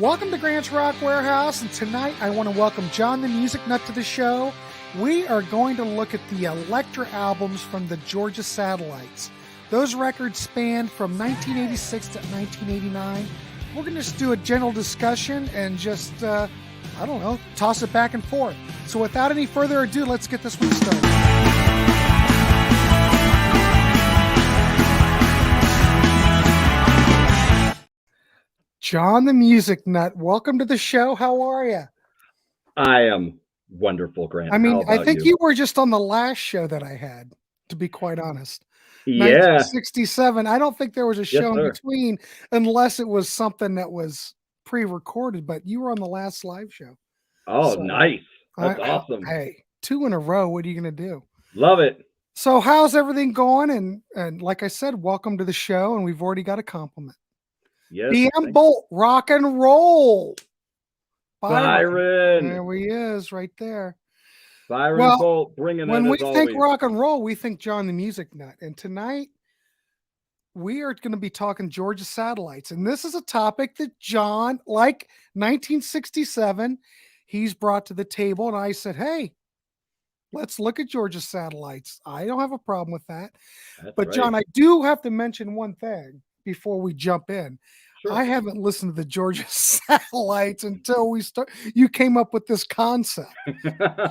Welcome to Grant's Rock Warehouse, and tonight I want to welcome John the Music Nut to the show. We are going to look at the Elektra albums from the Georgia Satellites. Those records spanned from 1986 to 1989. We're going to just do a general discussion and just, toss it back and forth. So without any further ado, let's get this one started. John the Music Nut, welcome to the show. How are you? I am wonderful, Grant. I mean, I think you were just on the last show that I had, to be quite honest. Yeah. 1967. I don't think there was a show in between unless it was something that was pre-recorded, but you were on the last live show. Oh, so, nice. That's awesome. Hey, 2 in a row. What are you going to do? Love it. So how's everything going? And like I said, welcome to the show, and we've already got a compliment. Yes, BM Bolt, rock and roll. Byron. There he is, right there. Byron Bolt, bringing it. When we think rock and roll, we think John the Music Nut. And tonight, we are going to be talking Georgia Satellites. And this is a topic that John, like 1967, he's brought to the table. And I said, hey, let's look at Georgia Satellites. I don't have a problem with that. But right. John, I do have to mention one thing before we jump in. Sure. I haven't listened to the Georgia Satellites until you came up with this concept.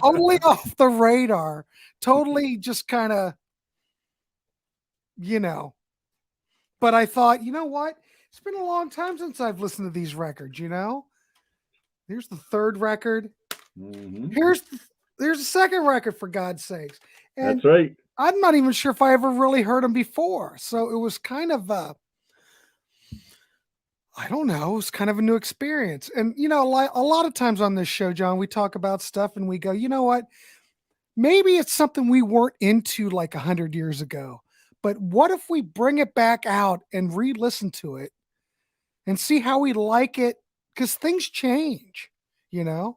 Totally off the radar. Totally just kind of, But I thought, you know what? It's been a long time since I've listened to these records, Here's the third record. Mm-hmm. There's the second record, for God's sakes. And that's right. I'm not even sure if I ever really heard them before. So it was kind of I don't know. It was kind of a new experience. And, a lot of times on this show, John, we talk about stuff and we go, you know what? Maybe it's something we weren't into like 100 years ago. But what if we bring it back out and re-listen to it and see how we like it? Because things change, The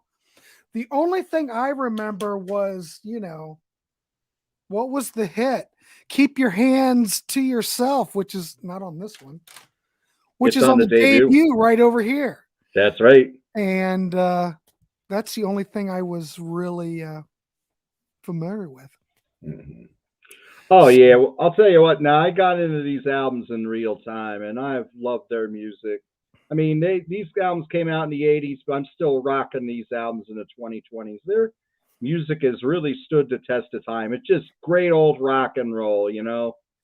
only thing I remember was, what was the hit? Keep Your Hands to Yourself, which is not on this one. Which is on the debut right over here. That's right. And that's the only thing I was really familiar with. Mm-hmm. Oh, yeah. Well, I'll tell you what. Now, I got into these albums in real time, and I've loved their music. I mean, these albums came out in the 80s, but I'm still rocking these albums in the 2020s. Their music has really stood the test of time. It's just great old rock and roll,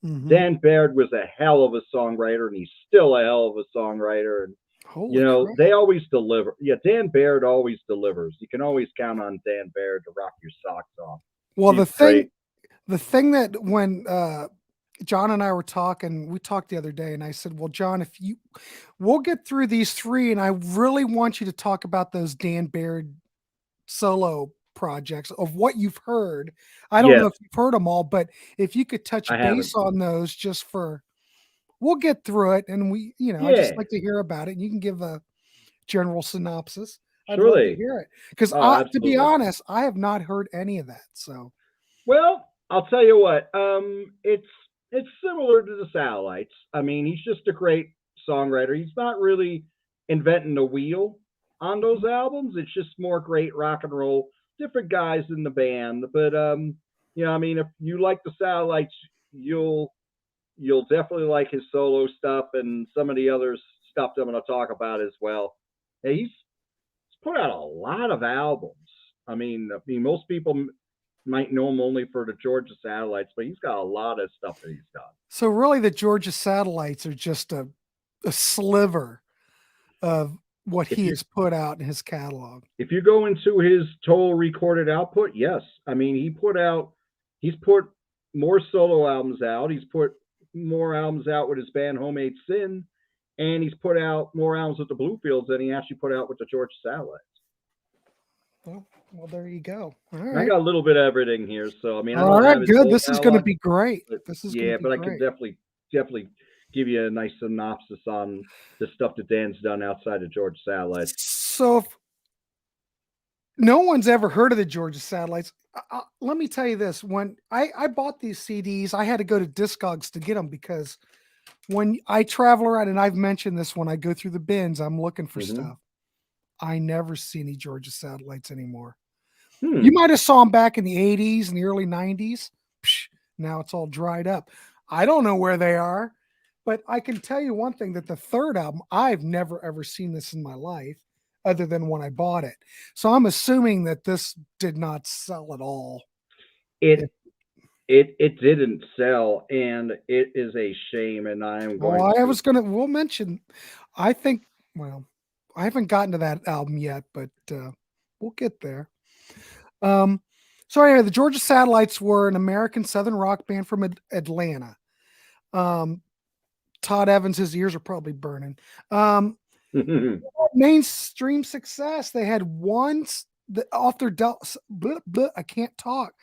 Mm-hmm. Dan Baird was a hell of a songwriter, and he's still a hell of a songwriter. And crap. They always deliver. Yeah, Dan Baird always delivers. You can always count on Dan Baird to rock your socks off. Well, the thing that when John and I were talking, we talked the other day, and I said, "Well, John, we'll get through these 3, and I really want you to talk about those Dan Baird solo projects of what you've heard. I don't know if you've heard them all, but if you could touch base on those we'll get through it. And we, I just like to hear about it. You can give a general synopsis. I'd love to hear it. Because to be honest, I have not heard any of that. So, well, I'll tell you what, it's similar to the Satellites. I mean, he's just a great songwriter. He's not really inventing the wheel on those albums. It's just more great rock and roll. Different guys in the band, but I mean, if you like the Satellites, you'll definitely like his solo stuff and some of the other stuff that I'm going to talk about as well. Hey, he's put out a lot of albums. I mean, most people might know him only for the Georgia Satellites, but he's got a lot of stuff that he's done. So really, the Georgia Satellites are just a sliver of what he has put out in his catalog. If you go into his total recorded output, yes. I mean, he's put more solo albums out. He's put more albums out with his band Homemade Sin, and he's put out more albums with the Bluefields than he actually put out with the Georgia Satellites. Well, there you go. All right. I got a little bit of everything here, so I mean, all right, good. This is going to be great. But I can definitely give you a nice synopsis on the stuff that Dan's done outside of Georgia Satellites. So if no one's ever heard of the Georgia Satellites, let me tell you this. When I bought these CDs, I had to go to Discogs to get them because when I travel around, and I've mentioned this when I go through the bins, I'm looking for stuff. I never see any Georgia Satellites anymore. You Hmm. might have saw them back in the 80s and the early 90s. Psh, now it's all dried up. I don't know where they are, but I can tell you one thing, that the third album, I've never ever seen this in my life other than when I bought it. So I'm assuming that this did not sell at all. If, It it didn't sell, and it is a shame. And I am oh, going I to. was gonna, we'll mention, I think, well, I haven't gotten to that album yet, but we'll get there. Um, so anyway, the Georgia Satellites were an American Southern rock band from Atlanta. Um, Todd Evans, his ears are probably burning. Um, Mainstream success. They had off their I can't talk.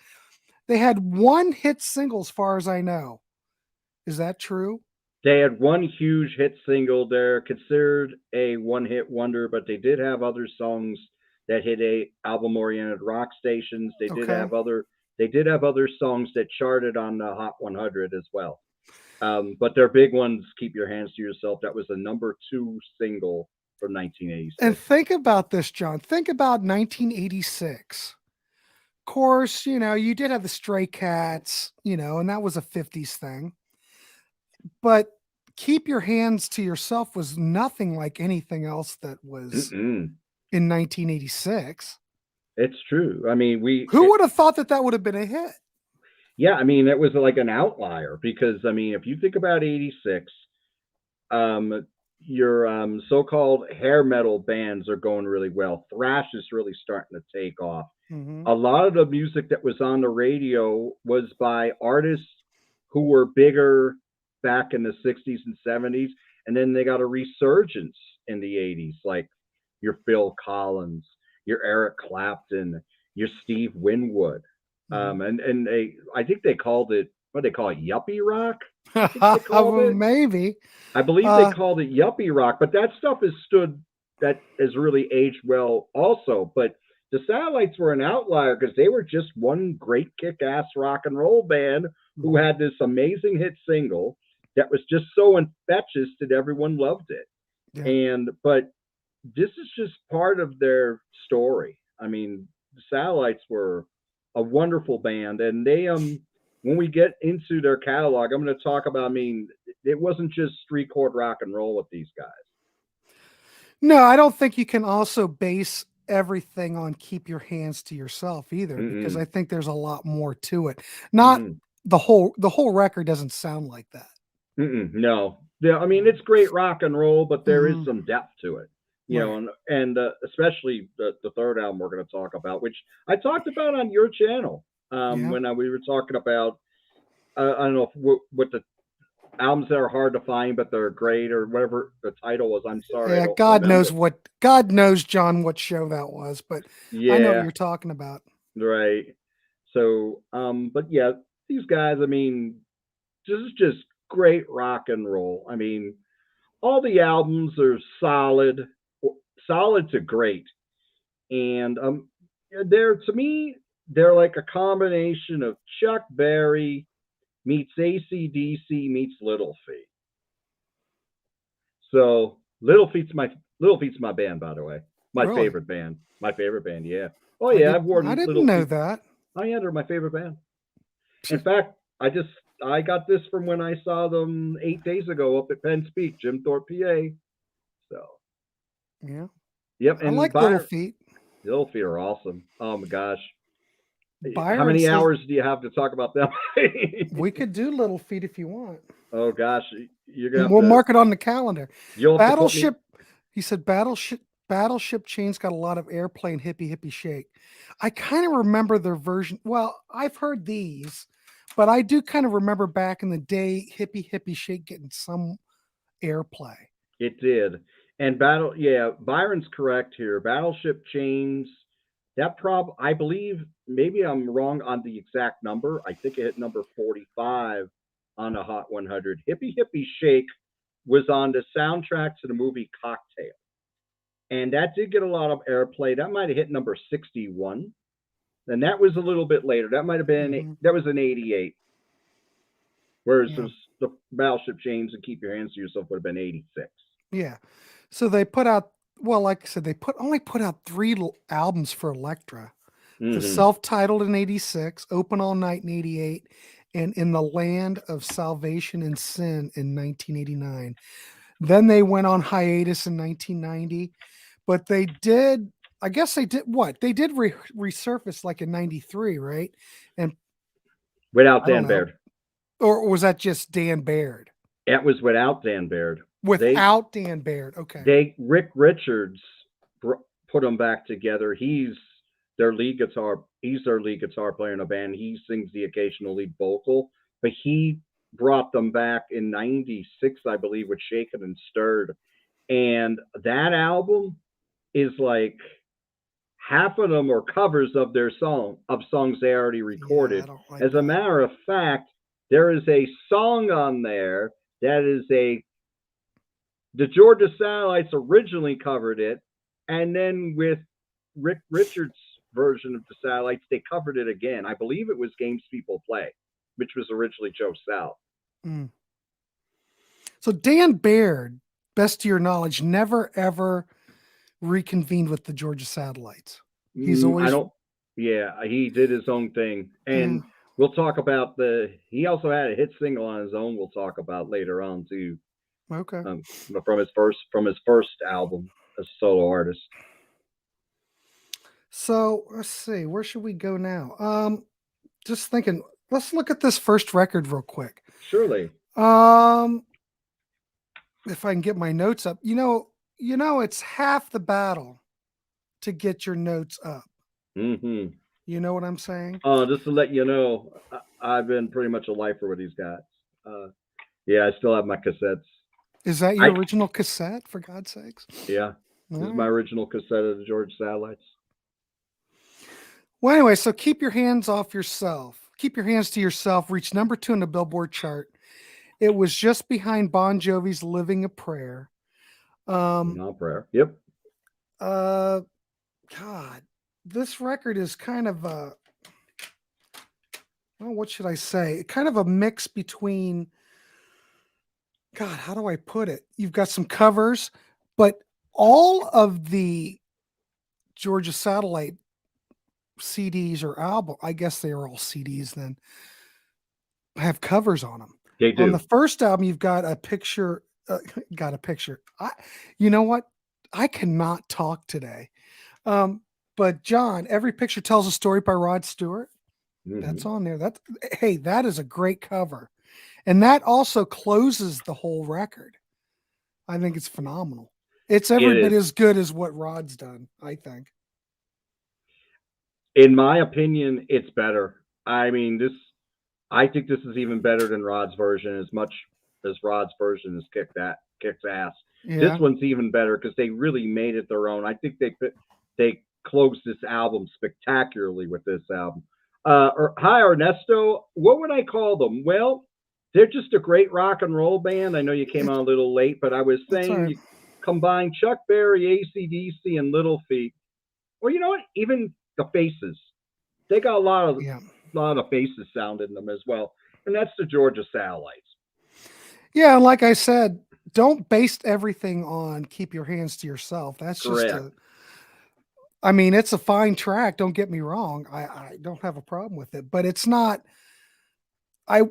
They had one hit single, as far as I know. Is that true? They had one huge hit single. They're considered a one-hit wonder, but they did have other songs that hit a album-oriented rock stations. Okay. They did have other songs that charted on the Hot 100 as well. But their big ones, "Keep Your Hands to Yourself," that was the number 2 single from And 1986. think about this, John. Think about 1986. Of course, you did have the Stray Cats, and that was a 50s thing. But Keep Your Hands to Yourself was nothing like anything else that was Mm-mm. in 1986. It's true. I mean, Who would have thought that that would have been a hit? yeah, I mean, it was like an outlier because, I mean, if you think about 86, your so-called hair metal bands are going really well. Thrash is really starting to take off. Hmm. A lot of the music that was on the radio was by artists who were bigger back in the 60s and 70s, and then they got a resurgence in the 80s, like your Phil Collins, your Eric Clapton, your Steve Winwood. Hmm. And I think they called it, what they call it, yuppie rock. I think they called it. Maybe. I believe they Uh, called it yuppie rock, but that stuff that has really aged well also. But the Satellites were an outlier because they were just one great kick-ass rock and roll band who mhm, had this amazing hit single that was just so infectious that everyone loved it. yeah. And but this is just part of their story. I mean, the Satellites were a wonderful band, and they when we get into their catalog, I'm going to talk about. I mean, it wasn't just three chord rock and roll with these guys. No, I don't think you can also base everything on Keep Your Hands to Yourself either, because I Mm-mm, think there's a lot more to it. Not mm-mm, the whole record doesn't sound like that. mm-mm, no, yeah, I mean it's great rock and roll, but there is Hmm. some depth to it, Right. and especially the third album we're going to talk about, which I talked about on your channel Yeah. when we were talking about. I don't know what the albums that are hard to find, but they're great, or whatever the title was. I'm sorry, I Yeah, don't remember. God knows, John, what show that was, but I know what Yeah, you're talking about. right. So, but yeah, these guys. I mean, this is just great rock and roll. I mean, all the albums are solid to great, and they're to me they're like a combination of Chuck Berry meets AC/DC meets Little Feat. So Little Feat's my band, by the way. My Really? favorite band. My favorite band. Yeah. Oh I yeah, did I've I worn didn't Little know Feat. that. Oh yeah, they're my favorite band. In fact, I got this from when I saw them 8 days ago up at Penn Speak, Jim Thorpe, PA. So Yeah. yep, I and like Little Byron Feet. Little Feat are awesome. Oh my gosh. How Byron many says hours do you have to talk about them? we could do Little Feet if you want. Oh gosh, you're gonna have We'll to mark it on the calendar. you'll have to put me. Battleship, he said Battleship Chain's got a lot of airplane hippie hippie shake. I kind of remember their version. Well, I've heard these, but I do kind of remember back in the day hippie hippie shake getting some airplay. It did. And yeah, Byron's correct here. Battleship Chains, I believe, maybe I'm wrong on the exact number. I think it hit number 45 on the Hot 100. Hippie Hippie Shake was on the soundtrack to the movie Cocktail. And that did get a lot of airplay. That might have hit number 61. And that was a little bit later. That might have been, Hmm. that was in 88. Whereas Yeah, the Battleship Chains and Keep Your Hands to Yourself would have been 86. yeah. So they put out. well, like I said, they only put out three albums for Elektra. The Hmm. self-titled in '86, Open All Night in '88, and In the Land of Salvation and Sin in 1989. Then they went on hiatus in 1990, but they did. I guess they did what? They did resurface like in '93, right? And Without I don't Dan know, Baird. or was that just Dan Baird? It was without Dan Baird. They Without Dan Baird, okay. Rick Richards put them back together. Their lead guitar. He's their lead guitar player in a band. He sings the occasional lead vocal, but he brought them back in '96, I believe, with Shaken and Stirred. And that album is like half of them are covers of songs they already Yeah, I recorded. don't like As a that. matter of fact, there is a song on there that is the Georgia Satellites originally covered it, and then with Rick Richards' version of the Satellites, they covered it again. I believe it was Games People Play, which was originally Joe Sal. Mm. So Dan Baird, best to your knowledge, never ever reconvened with the Georgia Satellites. He's I always don't. Yeah, he did his own thing, yeah, and we'll talk about the. He also had a hit single on his own. We'll talk about later on too, okay. um, from his first album as a solo artist. So let's see, where should we go now? Just thinking, let's look at this first record real quick. Surely. Um, if I can get my notes up, it's half the battle to get your notes up. Mm-hmm. You know what I'm saying? Just to let you know, I've been pretty much a lifer with these guys. Uh, yeah, I still have my cassettes. Is that your I original cassette? For God's sakes! Yeah, All this is my right. original cassette of the George Satellites. Well, anyway, so keep your hands off yourself. Keep your hands to yourself. Reached number 2 in the Billboard chart. It was just behind Bon Jovi's "Living a Prayer." Um, Non prayer. Yep. uh, God, this record is kind of well, what should I say? Kind of a mix between, God, how do I put it? You've got some covers, but all of the Georgia Satellite CDs or album, I guess they are all CDs then, have covers on them. They On the do. first album, you've got a picture. Got a picture. You know what? I cannot talk today. Um, but John, every picture tells a story by Rod Stewart. That's Hmm. on there. That is a great cover, and that also closes the whole record. I think it's phenomenal. It's It every bit is. as good as what Rod's done. I think. In my opinion, it's better. I mean, this. I think this is even better than Rod's version. As much as Rod's version is kicks ass. This Yeah. one's even better because they really made it their own. I think they closed this album spectacularly with this album. Hi Ernesto, what would I call them? Well, they're just a great rock and roll band. I know you came It, on a little late, but I was it's all saying right. you combine Chuck Berry, AC/DC, and Little Feat. Well, you know what? Even the Faces, they got Yeah. a lot of Faces sound in them as well, and that's the Georgia Satellites. Yeah. And like I said, don't base everything on "Keep Your Hands to Yourself." That's just Correct. a. I mean, it's a fine track. Don't get me wrong. I don't have a problem with it, but it's not. I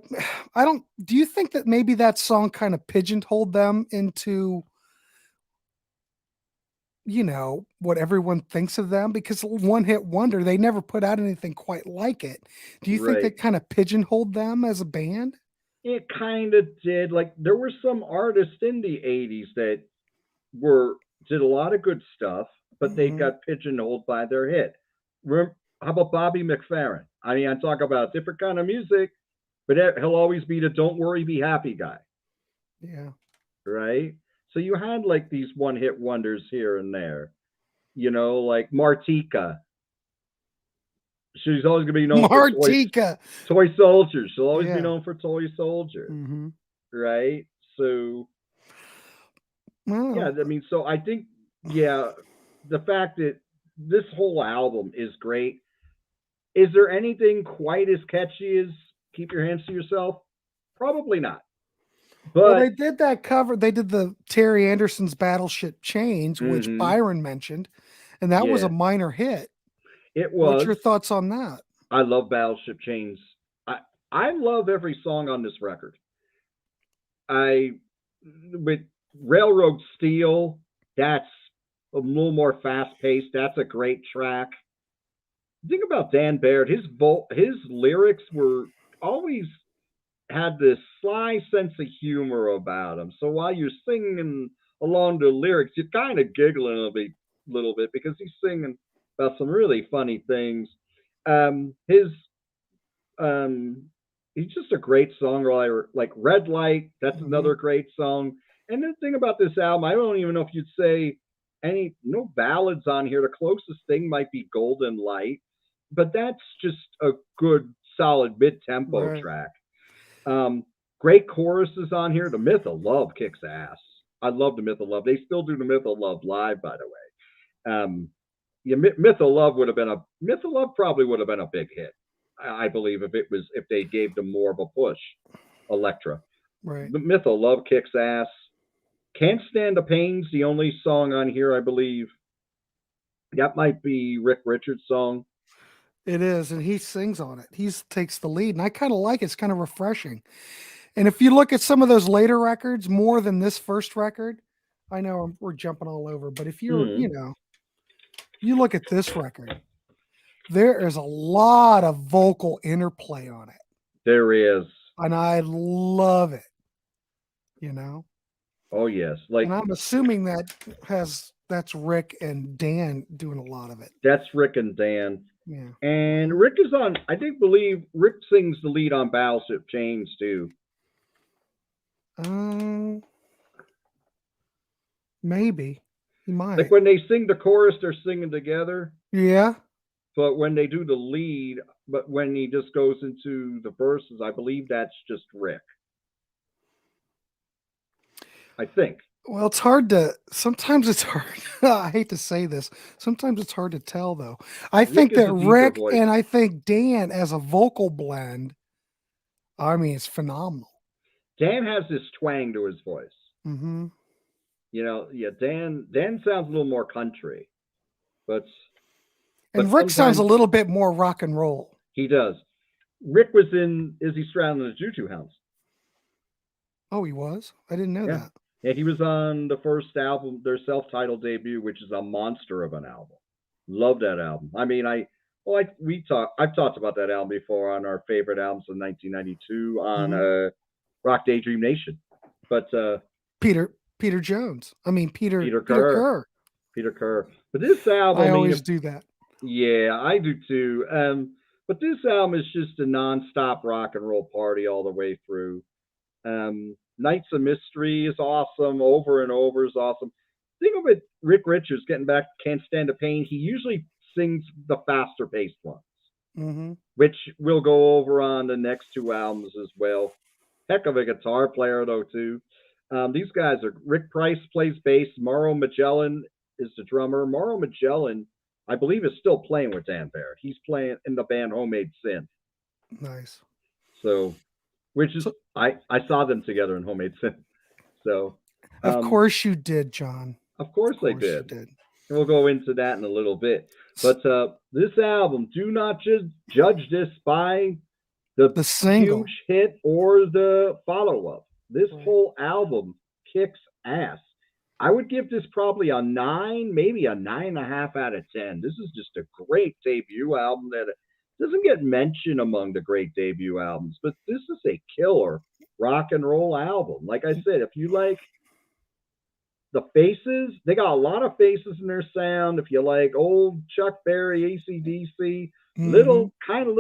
I don't. Do you think that maybe that song kind of pigeonholed them into, what everyone thinks of them? Because one hit wonder, they never put out anything quite like it. Do you think Right. that kind of pigeonholed them as a band? It kind of did. Like there were some artists in the '80s that were did a lot of good stuff, but they Hmm. got pigeonholed by their hit. How about Bobby McFerrin? I mean, I talk about different kind of music, but he'll always be the "Don't worry, be happy" guy, Yeah. right? So you had like these one-hit wonders here and there, like Martika. She's always gonna be known for Martika. Toy Soldier. She'll always be Yeah. known for Toy Soldier, Hmm. right? So yeah, Well, I mean, so I think, yeah, the fact that this whole album is great. Is there anything quite as catchy as "Keep Your Hands to Yourself"? Probably not. Well, But they did that cover. They did the Terry Anderson's Battleship Chains, which hmm Byron mentioned, and that was a yeah, minor hit. it What's was. your thoughts on that? I love Battleship Chains. I I love every song on this record. I with Railroad Steel, that's a little more fast paced. That's a great track. The thing about Dan Baird, his lyrics were always had this sly sense of humor about him. So while you're singing along the lyrics, you're kind of giggling little bit because he's singing about some really funny things. His um, he's just a great songwriter. Like Red Light, that's Hmm. another great song. And the thing about this album, I don't even know if you'd say no ballads on here. The closest thing might be Golden Light, but that's just a good, solid mid-tempo Right. track. Um, Great choruses on here. The Myth of Love kicks ass. I love the Myth of Love. They still do the Myth of Love live, by the way. Yeah, Myth of Love would have been a Myth of Love probably would have been a big hit. I believe if they gave them more of a push. Elektra. Right. The Myth of Love kicks ass. Can't Stand the Pain's the only song on here, I believe. That might be Rick Richards' song. It is, and he sings on it. He takes the lead, and I kind of like it. It's kind of refreshing. And if you look at some of those later records, more than this first record, I know we're jumping all over, but if you're, Hmm. you look at this record, there is a lot of vocal interplay on it, There is. and I love it. You know, Oh yes. and Like I'm assuming that's Rick and Dan doing a lot of it. that's Rick and Dan. Yeah. And Rick is on. I think believe Rick sings the lead on Battleship Chains too. Um, maybe he Like might. when they sing the chorus, they're singing together. Yeah. But when they do the lead, but when he just goes into the verses, I believe that's just Rick. I think Well, it's hard to. Sometimes it's hard. I hate to say this. Sometimes it's hard to tell, though. I Rick think is that a deeper Rick voice. and I think Dan as a vocal blend. I mean, it's phenomenal. Dan has this twang to his voice. Hmm. Yeah, Dan sounds a little more country, but And Rick sounds a sometimes little bit more rock and roll. he does. Rick was in Izzy Stradlin and the Juju Hounds. Oh, he was. I didn't know Yeah. that. Yeah, he was on the first album, their self-titled debut, which is a monster of an album. Love that album. I mean, I've talked about that album before on our favorite albums of 1992 on Hmm. Rock Daydream Nation. But Peter Jones. I mean Peter Peter Kerr, Kerr. Peter Kerr. But this I album, I mean, always do that. yeah, I do too. But this album is just a non-stop rock and roll party all the way through. Nights of Mystery is awesome. Over and Over is awesome. Think of it, Rick Richards getting back to Can't Stand the Pain. He usually sings the faster paced ones, Hmm. which we'll go over on the next two albums as well. Heck of a guitar player, though, too. These guys are Rick Price plays bass. Mauro Magellan is the drummer. Mauro Magellan, I believe, is still playing with Dan Baird. He's playing in the band Homemade Sin. Nice. So, which is So, I saw them together in Homemade Sin. So, of um, course you did, John. of Of course they course you did. did. And we'll go into that in a little bit. But this album, do not just judge this by the The single. huge hit or the follow up. This Right. whole album kicks ass. I would give this probably a 9, maybe a 9.5 out of 10. This is just a great debut album that doesn't get mentioned among the great debut albums, but this is a killer rock and roll album. Like I said, if you like the faces, they got a lot of faces in their sound. If you like old Chuck Berry, ACDC, Hmm. little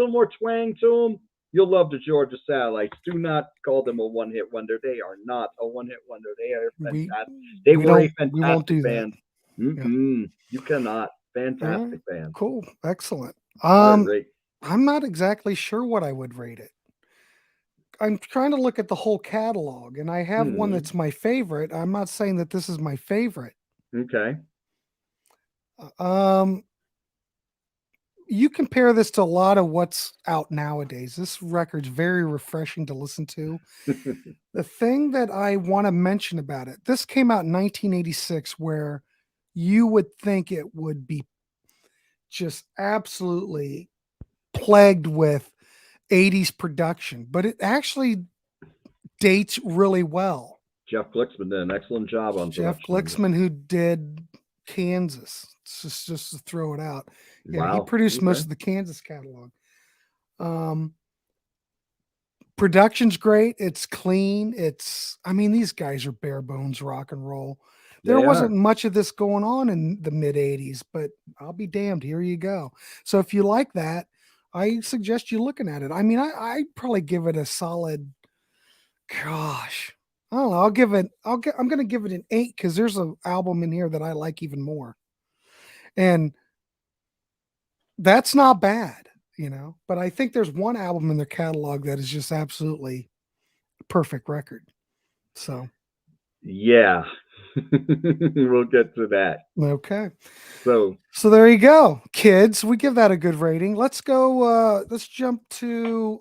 more twang to them, you'll love the Georgia Satellites. Do not call them a one hit wonder. They are not a one hit wonder. They are We fantastic. They were a we won't fantastic do that. band. Yeah. You cannot. All right. Fantastic band. Cool. Excellent. All right. I'm not exactly sure what I would rate it. I'm trying to look at the whole catalog, and I have one Hmm. that's my favorite. I'm not saying that this is my favorite. Okay. Um, you compare this to a lot of what's out nowadays. This record's very refreshing to listen to. The thing that I want to mention about it, this came out in 1986, where you would think it would be just absolutely plagued with 80s production, but it actually dates really well. Jeff Glicksman did an excellent job on Jeff production. Glicksman, who did Kansas, just to throw it out. Yeah, he Wow. produced most of the Kansas catalog. Production's great. It's clean. I mean, these guys are bare bones rock and roll. There wasn't much of this going on in the mid 80s, but I'll be damned. Here you go. So if you like that, I suggest you looking at it. I mean, I'd probably give it a solid, gosh, I don't know. I'm going to give it an 8 because there's an album in here that I like even more. And that's not bad, but I think there's one album in their catalog that is just absolutely perfect record. So, yeah, we'll get to that. Okay. So there you go, kids. We give that a good rating. Let's go. Let's jump to.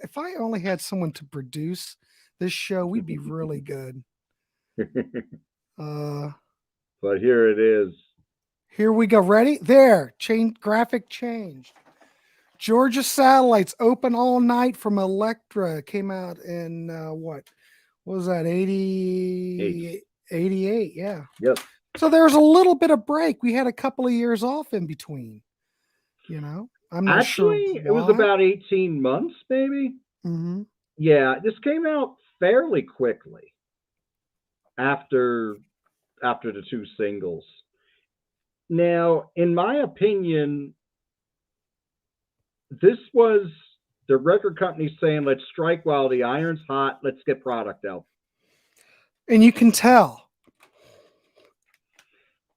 If I only had someone to produce this show, we'd be really good. But here it is. Here we go. Ready? There. Graphic changed. Georgia Satellites, Open All Night from Elektra, came out in what was that? 88. Yeah. Yep. So there was a little bit of break. We had a couple of years off in between. I'm not Actually, sure. It was about 18 months, maybe. Mm-hmm. Yeah, this came out fairly quickly after the two singles. Now, in my opinion, this was the record company saying, "Let's strike while the iron's hot. Let's get product out." And you can tell,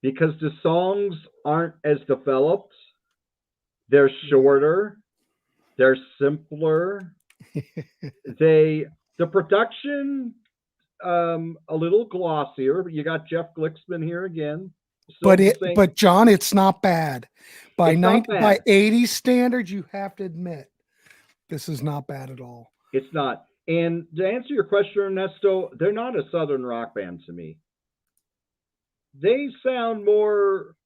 because the songs aren't as developed. They're shorter. They're simpler. The production a little glossier, but you got Jeff Glicksman here again. But John, it's not bad. By not bad. By 80s standards, you have to admit this is not bad at all. It's not. And to answer your question, Ernesto, they're not a Southern rock band to me. They sound more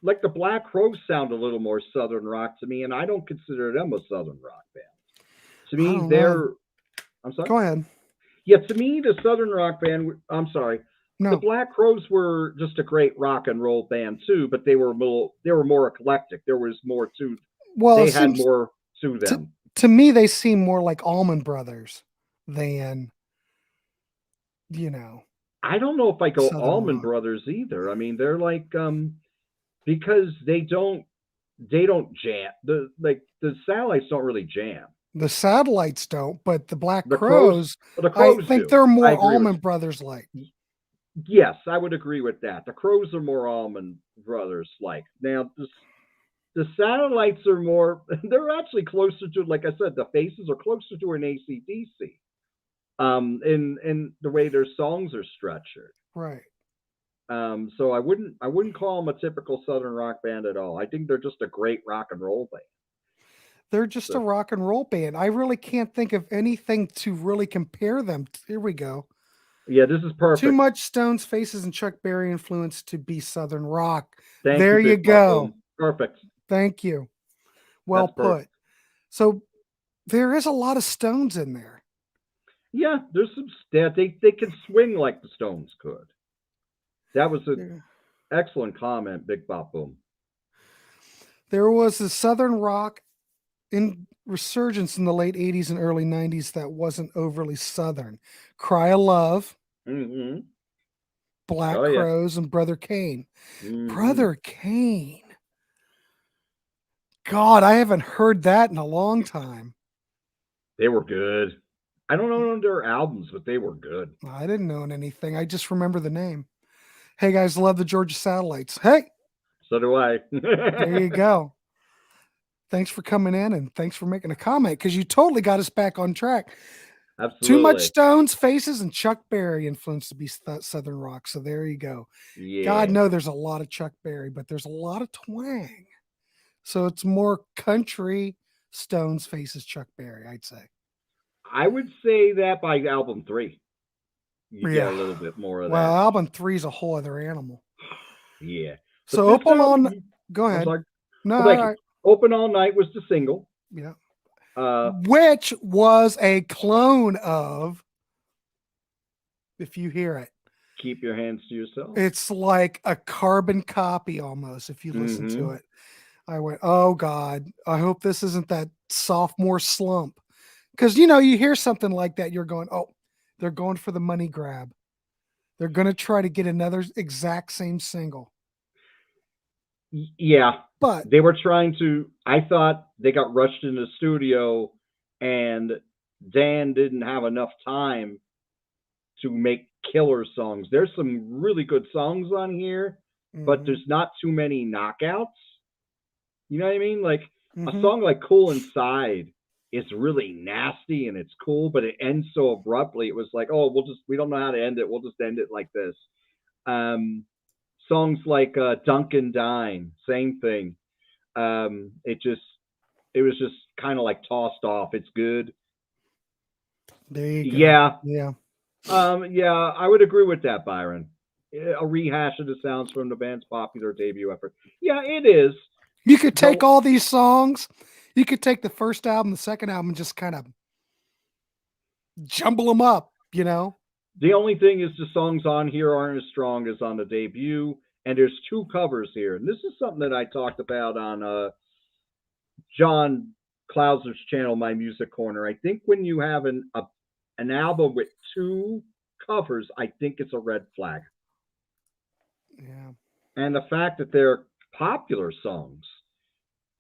like the Black Crowes sound a little more Southern rock to me, and I don't consider them a Southern rock band. To me, I'm sorry? Go ahead. Yeah, to me, the Southern rock band, I'm sorry. No. The Black Crowes were just a great rock and roll band too, but they were more eclectic. There was more to they had more to them. To me, they seem more like Allman Brothers than I don't know if I go Allman Brothers either. I mean, they're like because they don't jam. The Satellites don't really jam. The Satellites don't, but the Black Crowes, I think they're more Allman Brothers like. Yes, I would agree with that. The Crowes are more Allman Brothers like. Now, the Satellites are more, they're actually closer to, like I said, the faces are closer to an AC/DC in the way their songs are structured. Right. So I wouldn't call them a typical Southern rock band at all. I think they're just a great rock and roll band. They're just a rock and roll band. I really can't think of anything to really compare them. Here we go. Yeah, this is perfect. Too much Stones, Faces, and Chuck Berry influence to be Southern rock. Thank there you go. Perfect. Thank you. Well put. So there is a lot of Stones in there. Yeah, there's some. They can swing like the Stones could. That was an excellent comment, Big Bop Boom. There was a Southern rock in resurgence in the late 80s and early 90s that wasn't overly Southern. Cry of Love, Black Crowes, and Brother Kane. Brother Kane. God, I haven't heard that in a long time. They were good. I don't know their albums, but they were good. I didn't know anything. I just remember the name. Hey, guys, love the Georgia Satellites. Hey! So do I. There you go. Thanks for coming in, and thanks for making a comment, because you totally got us back on track. Absolutely. Too much Stones, Faces, and Chuck Berry influence to be Southern rock. So there you go. Yeah. God, no, there's a lot of Chuck Berry, but there's a lot of twang. So it's more country Stones faces Chuck Berry, I'd say. I would say that by album 3, you get a Yeah. little bit more of Well, that. album 3 is a whole other animal. Yeah. But So this Open album, On, go I'm ahead. sorry. No, Oh, all thank you. right. Open All Night was the single. Yeah. Uh, Which was a clone of, if you hear it, Keep Your Hands to Yourself. it's like a carbon copy almost, if you listen to Mm-hmm. it. I went, oh God, I hope this isn't that sophomore slump. Because, you hear something like that, you're going, oh, they're going for the money grab. They're going to try to get another exact same single. Yeah. But, They were trying to, I thought they got rushed in the studio and Dan didn't have enough time to make killer songs. There's some really good songs on here, but mm-hmm, there's not too many knockouts. You know what I mean? Like a mm-hmm. song like Cool Inside is really nasty and it's cool, but it ends so abruptly. It was like, oh, we don't know how to end it. We'll just end it like this. Um, Songs like Dunk and Dine, same thing. It was just kind of like tossed off. It's good. There you go. Yeah. Yeah. Yeah, I would agree with that, Byron. A rehash of the sounds from the band's popular debut effort. Yeah, it is. You could The take all these songs, you could take the first album, the second album, and just kind of jumble them up. the only thing is the songs on here aren't as strong as on the debut, and there's 2 covers here. And this is something that I talked about on John Clauser's channel, My Music Corner. I think when you have an album with 2 covers, I think it's a red flag. Yeah. And the fact that they're popular songs,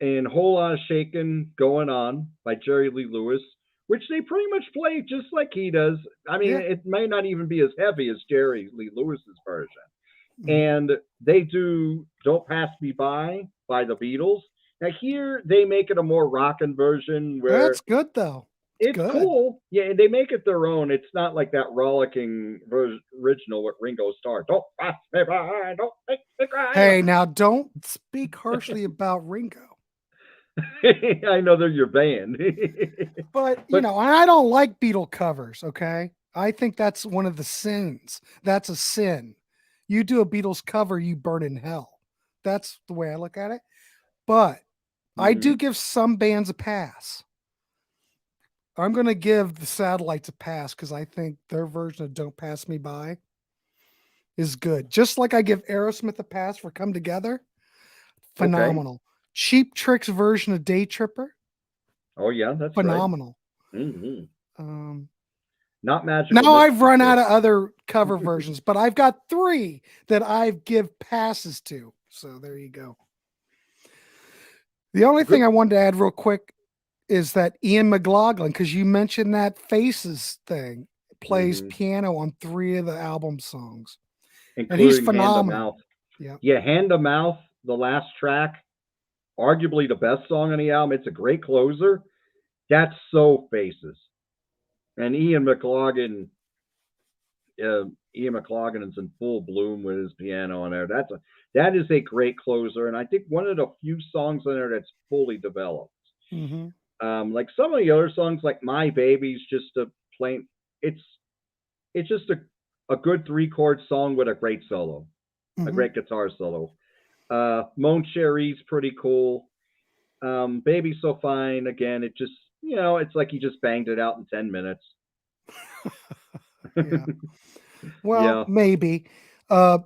and Whole Lot of Shakin' Going On by Jerry Lee Lewis, which they pretty much play just like he does. I mean, Yeah. it may not even be as heavy as Jerry Lee Lewis's version. Mhm. And they do Don't Pass Me by the Beatles. Now here they make it a more rockin' version That's where good though. It's it's good. cool. Yeah, and they make it their own. It's not like that rollicking original with Ringo Starr. Don't pass me by, don't make me cry. Hey, now don't speak harshly about Ringo. I know they're your band. But, But I don't like Beatle covers, okay? I think that's one of the sins. That's a sin. You do a Beatles cover, you burn in hell. That's the way I look at it. But I do mhm. give some bands a pass. I'm going to give the Satellites a pass because I think their version of Don't Pass Me By is good. Just like I give Aerosmith a pass for Come Together, Okay. phenomenal. Cheap Trick's version of Day Tripper, Oh yeah, that's right. phenomenal. Hmm. Um, Not Magical Now I've Mystery run out Tour. of other cover versions, but I've got 3 that I've give passes to. So there you go. The only thing Good. I wanted to add real quick is that Ian McLaughlin, because you mentioned that Faces thing, plays Hmm. piano on 3 of the album songs, and he's Including Hand to Mouth. phenomenal. Yeah. Yeah, Hand to Mouth, the last track, arguably the best song on the album. It's a great closer. That's so Faces. And Ian McLaughlin is in full bloom with his piano on there. That is a great closer, and I think one of the few songs on there that's fully developed. Mm-hmm. Like some of the other songs, like My Baby's just a plain. It's it's just a good 3 chord song with a great solo, a Mm-hmm. great guitar solo. Mon Cherie's pretty cool. Baby's So Fine, again, it just, it's like he just banged it out in 10 minutes. Yeah. Well, Yeah. maybe. Uh,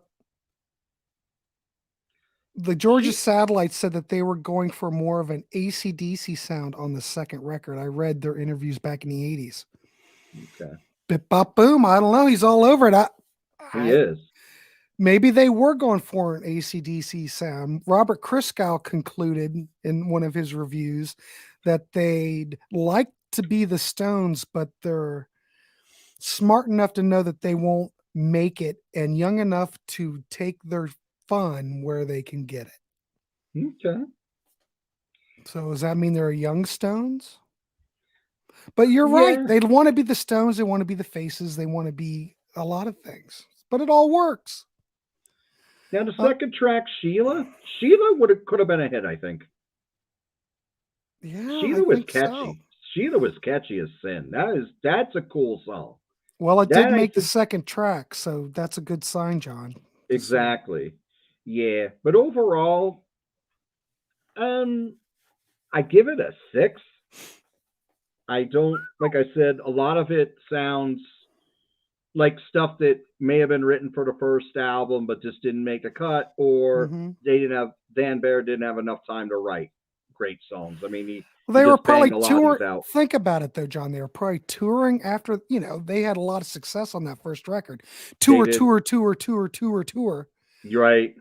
the Georgia She, Satellites said that they were going for more of an AC/DC sound on the second record. I read their interviews back in the 80s. okay. Bip bop boom. I don't know. He's all over it. He I is. maybe they were going for an AC/DC sound. Robert Christgau concluded in one of his reviews that they'd like to be the Stones, but they're smart enough to know that they won't make it and young enough to take their fun where they can get it. Okay. So does that mean they're young Stones? But you're right. Yeah. They want to be the Stones. They want to be the Faces. They want to be a lot of things. But it all works. Now the Uh, second track, Sheila. Sheila could have been a hit, I think. Yeah, I Sheila was think so. catchy. Sheila was catchy as sin. That's a cool song. Well, it did That I make the think second track, so that's a good sign, John. Just saying. exactly. Yeah, but overall, um, I give it a 6. I don't like I said, a lot of it sounds like stuff that may have been written for the first album but just didn't make a cut, or Hmm. they didn't have Dan Bear didn't have enough time to write great songs. I mean, he They were just probably banged a lot of these tour. out. Think about it though, John. They were probably touring after, they had a lot of success on that first record. They Tour, did. tour, tour, tour, tour, tour. You're right.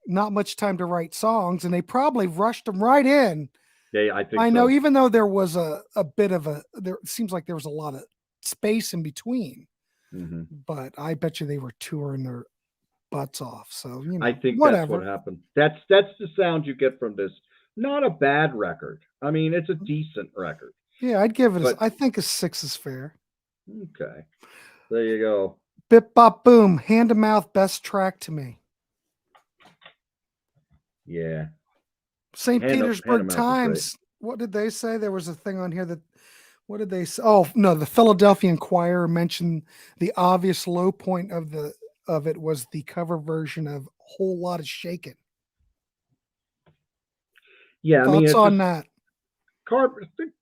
Not much time to write songs, and they probably rushed them right in. Yeah, I think I know, so. even though there was a bit of there it seems like there was a lot of space in between, Hmm. but I bet you they were touring their butts off. So, I think that's what whatever. happened. That's the sound you get from this. Not a bad record. I mean, it's a decent record. Yeah, I'd give it But I think a 6 is fair. okay, there you go. Bip Bop Boom, Hand to Mouth, best track to me. Yeah, St. Hannah Petersburg Mouth is great. Times. What did they say? There was a thing on here that, what did they say? Oh no, the Philadelphia Inquirer mentioned the obvious low point of it was the cover version of Whole Lot of Shakin'. Yeah, I mean, Thoughts it's on just that? carbon. It's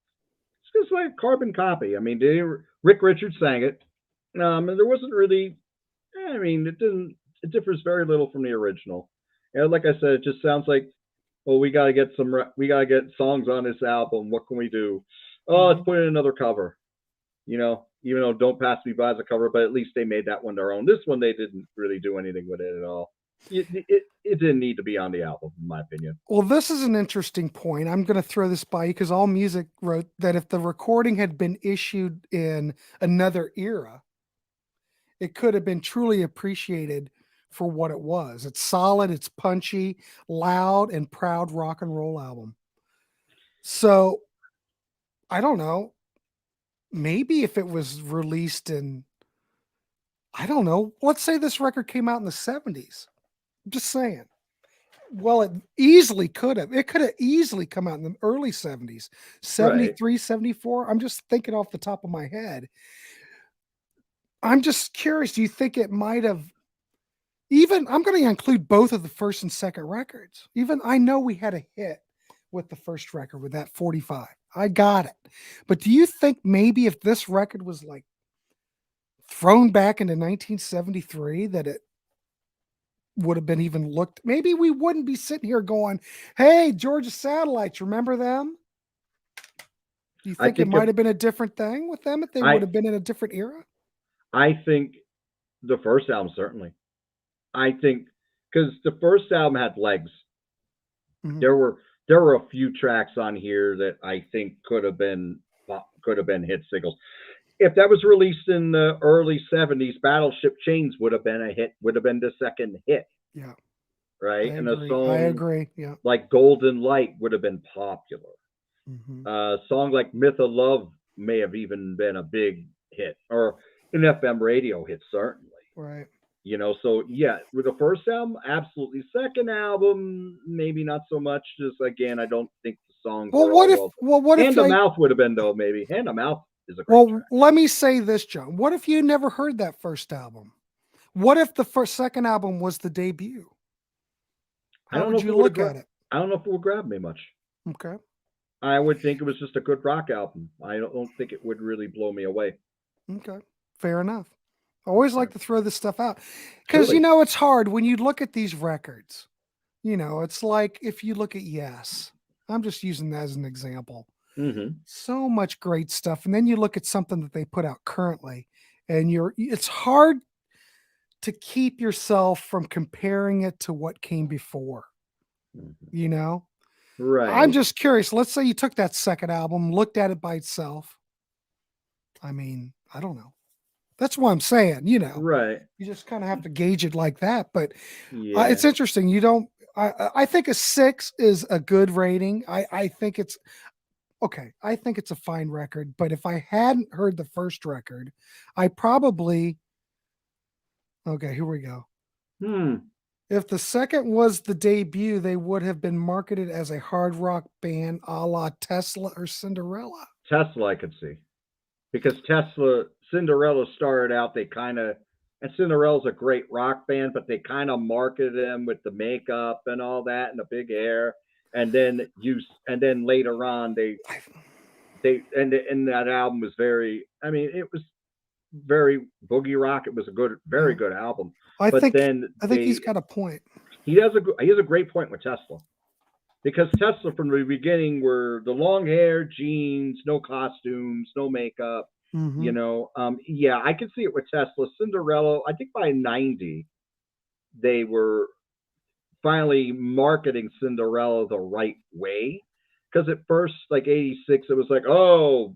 just like carbon copy. I mean, Rick Richards sang it. And there wasn't really. I mean, it didn't. It differs very little from the original. And like I said, it just sounds like, well, we gotta get songs on this album. What can we do? Oh, let's Mhm. put in another cover. Even though "Don't Pass Me By" is a cover, but at least they made that one their own. This one they didn't really do anything with it at all. It didn't need to be on the album, in my opinion. Well, this is an interesting point. I'm going to throw this by you because All Music wrote that if the recording had been issued in another era, it could have been truly appreciated for what it was. It's solid, it's punchy, loud, and proud rock and roll album. So I don't know. Maybe if it was released in, I don't know, let's say this record came out in the 70s. I'm just saying. Well, it easily could have. It could have easily come out in the early 70s, Right. 73, 74. I'm just thinking off the top of my head. I'm just curious. Do you think it might have even? I'm going to include both of the first and second records. Even I know we had a hit with the first record with that 45. I got it. But do you think maybe if this record was like thrown back into 1973, that it would have been even looked, maybe we wouldn't be sitting here going, hey, Georgia Satellites, remember them? Do you I think it think if might have been a different thing with them if they would I have been in a different era? I think the first album certainly. I think because the first album had legs. Mhm. There were there were a few tracks on here that I think could have been hit singles. If that was released in the early '70s, Battleship Chains would have been a hit. Would have been the second hit, Yeah, I right? And a agree. I song agree. Yeah. like Golden Light would have been popular. Hmm. A song like Myth of Love may have even been a big hit, or an FM radio hit, certainly. Right. So yeah, with the first album, absolutely. Second album, maybe not so much. Just again, I don't think the songs Well, are what all if, well. well, what if Hand to they, Mouth would have been though, maybe. Hand to Mouth is a great well, track. let me say this, John. What if you never heard that first album? What if the second album was the debut? I How don't know would if it you would have look at it? I don't know if it would grab me much. Okay. I would think it was just a good rock album. I don't think it would really blow me away. Okay. Fair enough. I always like Okay. to throw this stuff out because, Surely. it's hard when you look at these records. It's like if you look at Yes, I'm just using that as an example. Hmm. So much great stuff. And then you look at something that they put out currently, and it's hard to keep yourself from comparing it to what came before, Hmm. you know? I'm Right. just curious. Let's say you took that second album, looked at it by itself. I mean, I don't know. That's what I'm saying, Right. you just kind of have to gauge it like that. But it's Yeah. interesting. You don't, I think a 6 is a good rating. I think it's okay. I think it's a fine record. But if I hadn't heard the first record, I probably, okay, here we go. Hmm. If the second was the debut, they would have been marketed as a hard rock band a la Tesla or Cinderella. Tesla, I could see. Because Cinderella started out, and Cinderella's a great rock band, but they kind of marketed them with the makeup and all that and the big hair. And then later on, and that album was it was very boogie rock. It was a very good album. I But think then I think he's got a point. he has a great point with Tesla, because Tesla from the beginning were the long hair, jeans, no costumes, no makeup. Mm-hmm. Yeah, I can see it with Tesla. Cinderella, I think by 90, they were finally marketing Cinderella the right way. Because at first, like 86, it was like, oh,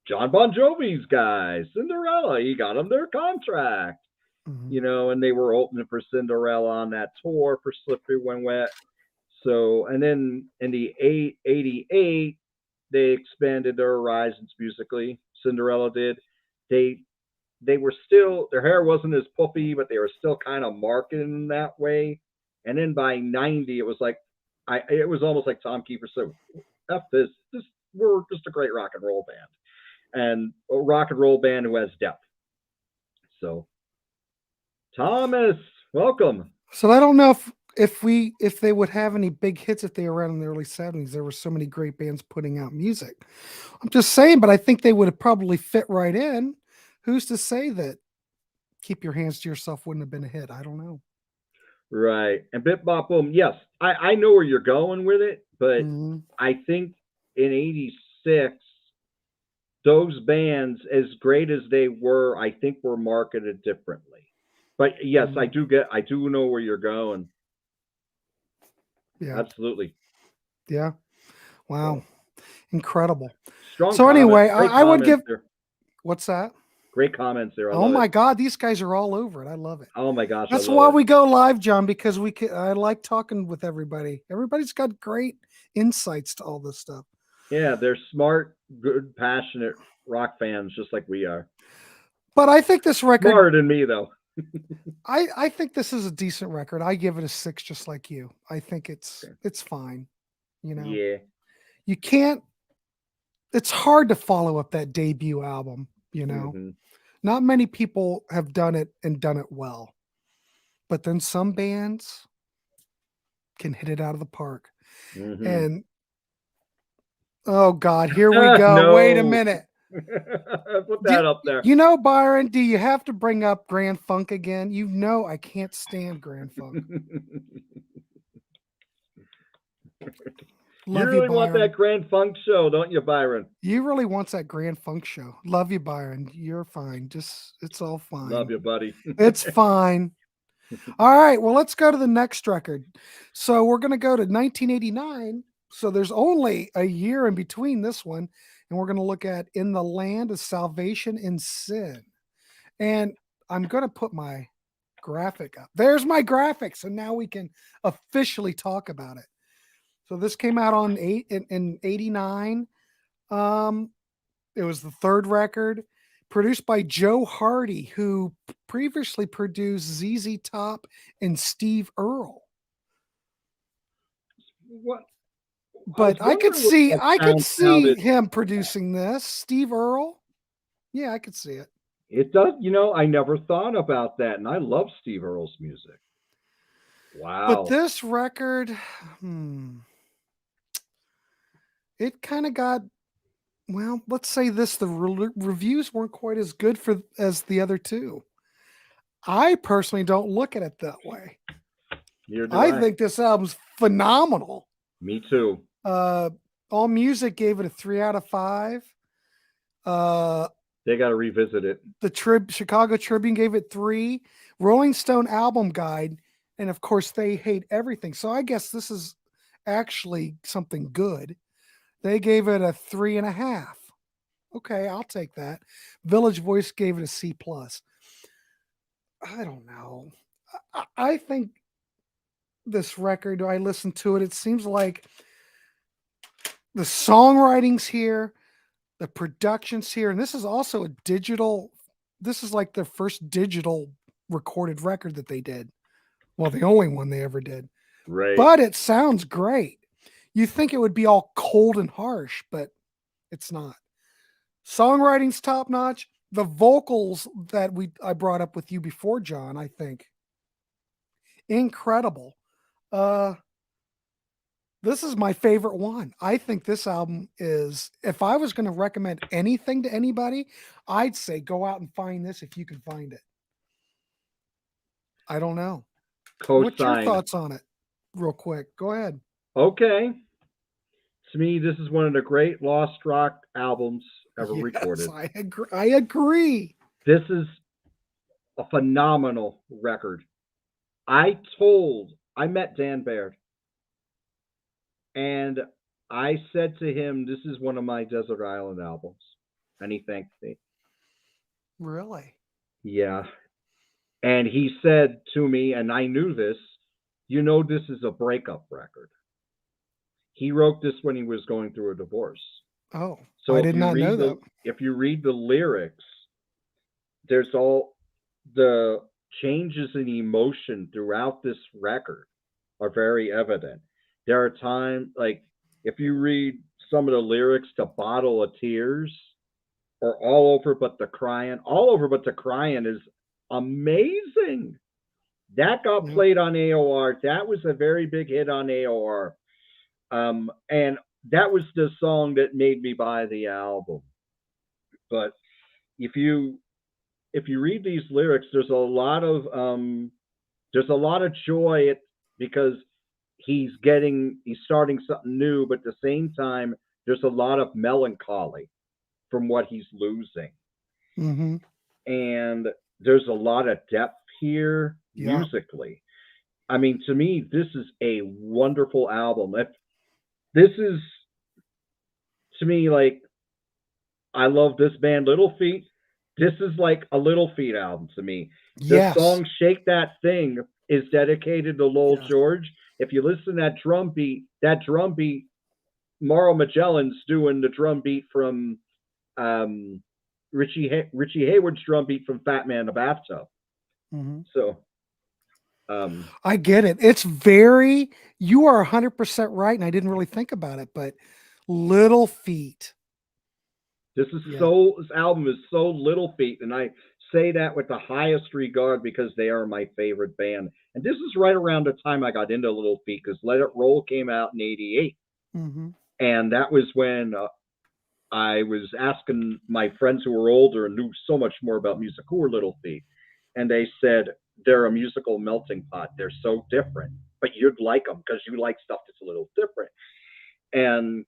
John Bon Jovi's guys, Cinderella, he got them their contract. Mm-hmm. And they were opening for Cinderella on that tour for Slippery When Wet. So, and then in the 88, they expanded their horizons musically. Cinderella did. They were still, their hair wasn't as puffy, but they were still kind of marketing that way. And then by 90, it was like, it was almost like Tom Kiefer said, F this, we're just a great rock and roll band. And a rock and roll band who has depth. So, Thomas, welcome. So I don't know if they would have any big hits if they were around in the early 70s. There were so many great bands putting out music. I'm just saying, but I think they would have probably fit right in. Who's to say that Keep Your Hands to Yourself wouldn't have been a hit? I don't know. Right. And Bip Bop Boom, yes, I know where you're going with it, but Mm-hmm. I think in 86, those bands, as great as they were, I think were marketed differently. But yes, I do know where you're going. Yeah. Absolutely. Yeah. Wow. So, Incredible. strong So comment. anyway, Great I would give there. what's that? Great comments there. I Oh love my it. God, these guys are all over it. I love it. Oh my gosh, That's I why love it. we go live, John, because I like talking with everybody. Everybody's got great insights to all this stuff. Yeah, they're smart, good, passionate rock fans, just like we are. But I think this record, Smarter than me, though. I think this is a decent record. I give it a 6, just like you. I think it's fine. Yeah. You can't. It's hard to follow up that debut album. Mm-hmm. Not many people have done it and done it well. But then some bands can hit it out of the park. Mm-hmm. And oh God, here we go. No. Wait a minute. Put that up there. Byron, do you have to bring up Grand Funk again? I can't stand Grand Funk. You really want that Grand Funk show, don't you, Byron? You really want that Grand Funk show. Love you, Byron. You're fine. It's all fine. Love you, buddy. It's fine. All right. Well, let's go to the next record. So we're going to go to 1989. So there's only a year in between this one. And we're going to look at In the Land of Salvation and Sin. And I'm going to put my graphic up. There's my graphic. So now we can officially talk about it. So this came out in 89. It was the third record, produced by Joe Hardy, who previously produced ZZ Top and Steve Earle. What? But I could see him producing this. Steve Earle. Yeah, I could see it. It does. I never thought about that, and I love Steve Earle's music. Wow. But this record, it kind of got, well, let's say this, the reviews weren't quite as good as the other two. I personally don't look at it that way. I think this album's phenomenal. Me too. All Music gave it a 3 out of 5. They got to revisit it. The Chicago Tribune gave it 3. Rolling Stone Album Guide, and of course they hate everything. So I guess this is actually something good. They gave it a 3.5. Okay, I'll take that. Village Voice gave it a C+. I don't know. I think this record, I listened to it, it seems like the songwriting's here, the production's here, and this is also this is like their first digital recorded record that they did. Well, the only one they ever did. Right. But it sounds great. You think it would be all cold and harsh, but it's not. Songwriting's top notch. The vocals that I brought up with you before, John, I think incredible. Uh this is my favorite one. I think this album is, if I was going to recommend anything to anybody, I'd say go out and find this if you can find it. I don't know. What's your Cosign. thoughts on it? Real quick. Go ahead. Okay. To me, this is one of the great lost rock albums ever Yes, recorded. I agree. This is a phenomenal record. I met Dan Baird, and I said to him, "This is one of my Desert Island albums," and he thanked me. Really? Yeah, and he said to me, and I knew this, this is a breakup record. He wrote this when he was going through a divorce. Oh, So I did not know that. if you read the lyrics, there's all the changes in emotion throughout this record are very evident. There are times, like, if you read some of the lyrics to Bottle of Tears or All Over But the Crying is amazing. That got Yeah. played on AOR. That was a very big hit on AOR. And that was the song that made me buy the album. But if you read these lyrics, there's a lot of joy because he's starting something new, but at the same time, there's a lot of melancholy from what he's losing. Mm-hmm. And there's a lot of depth here musically. I mean, to me, this is a wonderful album. This is, to me, like, I love this band, Little Feat. This is like a Little Feat album to me. Yes. The song Shake That Thing is dedicated to Lowell George. If you listen to that drum beat, Mauro Magellan's doing the drum beat from Richie Hayward's drum beat from Fat Man in the Bathtub. Mm-hmm. So I get it. You are 100% right, and I didn't really think about it, but Little Feat. This album is so Little Feat, and I say that with the highest regard because they are my favorite band. And this is right around the time I got into Little Feat because Let It Roll came out in '88. Mm-hmm. And that was when I was asking my friends who were older and knew so much more about music who were Little Feat. And they said, they're a musical melting pot. They're so different, but you'd like them because you like stuff that's a little different. And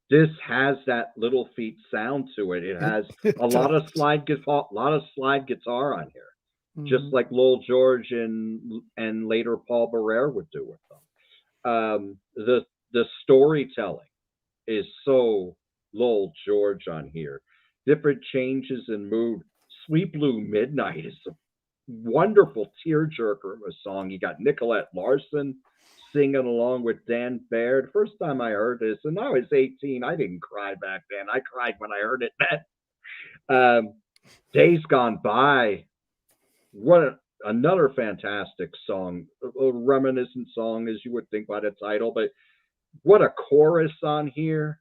this has that Little Feat sound to it. It has a lot of slide guitar on here, just like Lowell George and later Paul Barrere would do with them. The storytelling is so Lowell George on here. Different changes in mood. Sweet Blue Midnight is a wonderful tearjerker of a song. You got Nicolette Larson singing along with Dan Baird. First time I heard this, and I was 18, I didn't cry back then. I cried when I heard it then. Days Gone By. Another fantastic song. A reminiscent song, as you would think by the title, but what a chorus on here.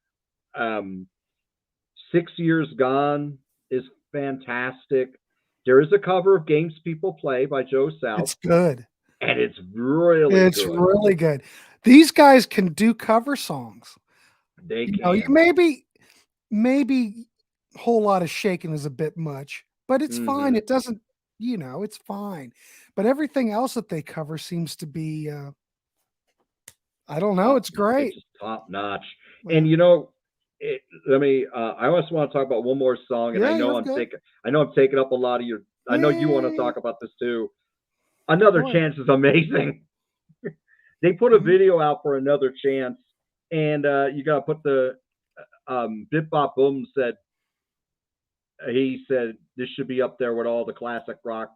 6 Years Gone is fantastic. There is a cover of Games People Play by Joe South. It's good. And it's really good. These guys can do cover songs. They can. You maybe Whole Lot of Shaking is a bit much, but it's fine. It doesn't, it's fine. But everything else that they cover seems to be, I don't know. It's great. It's top notch. And I also want to talk about one more song, and I know I'm taking up a lot of your. I know you want to talk about this too. Another Chance is amazing. They put a video out for Another Chance, and you got to put the Bip Bop Boom said. He said this should be up there with all the classic rock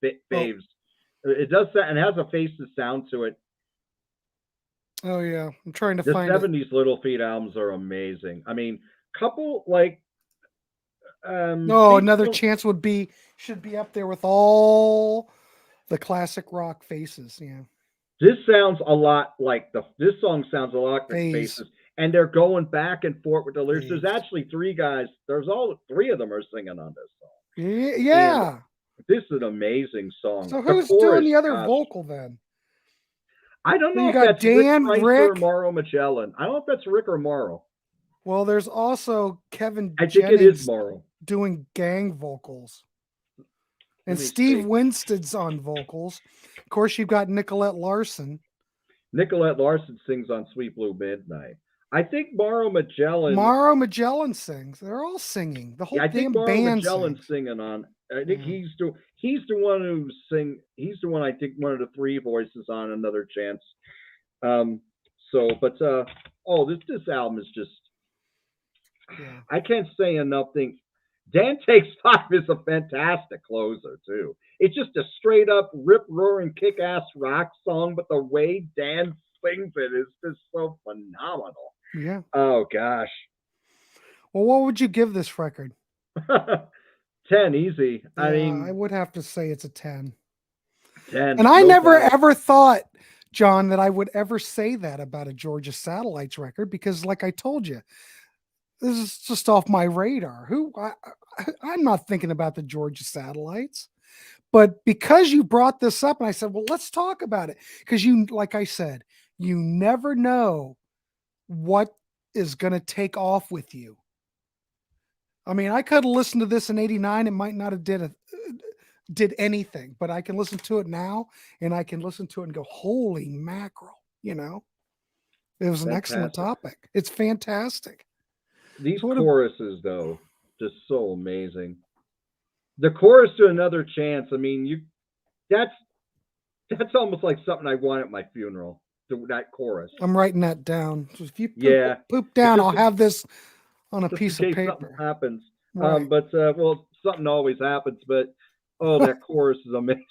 faves. It does that, and it has a Faces sound to it. Oh yeah, I'm trying to find the 70s Little Feat albums are amazing. I mean, couple like Another Chance should be up there with all The classic rock Faces, yeah. This sounds a lot like this song sounds a lot like Phase. Faces, and they're going back and forth with the lyrics. There's Phase. actually three guys. There's all three of them are singing on this song, and Yeah. this is an amazing song. So The who's doing chorus, the other gosh, vocal then? I don't So know you if got that's Rick Dan, Price or Rick. Mauro Magellan. I don't know if that's Rick or Mauro. Well, there's also Kevin I think it is Jennings Mauro. doing gang vocals. And Let me Steve see. Winstead's on vocals. Of course, you've got Nicolette Larson. Nicolette Larson sings on Sweet Blue Midnight. I think Mauro Magellan. Mauro Magellan sings. They're all singing. The whole Yeah, I think damn Mauro band Magellan's sings. singing on. I think Yeah. he's the one who sing. He's the one I think one of the three voices on Another Chance. This album is just. Yeah. I can't say enough things. Dan Takes Five is a fantastic closer too. It's just a straight up rip roaring kick ass rock song, but the way Dan sings it is just so phenomenal. Yeah. Oh gosh. Well, what would you give this record? 10 easy. Yeah, I mean, I would have to say it's a 10. 10. And I No never doubt. ever thought, John, that I would ever say that about a Georgia Satellites record because, like I told you, this is just off my radar. I'm not thinking about the Georgia Satellites, but because you brought this up, and I said, well, let's talk about it because like I said, you never know what is going to take off with you. I mean, I could have listened to this in '89. It might not have did anything, but I can listen to it now, and I can listen to it and go, "Holy mackerel!" You know, it was an excellent Fantastic. topic. It's fantastic. These So what? choruses, though, just so amazing. The chorus to Another Chance. I mean, that's almost like something I want at my funeral. That chorus. I'm writing that down. So if you Yeah, poop down, I'll have this on a just in piece of case something paper. happens. Right. Well, something always happens. But that chorus is amazing.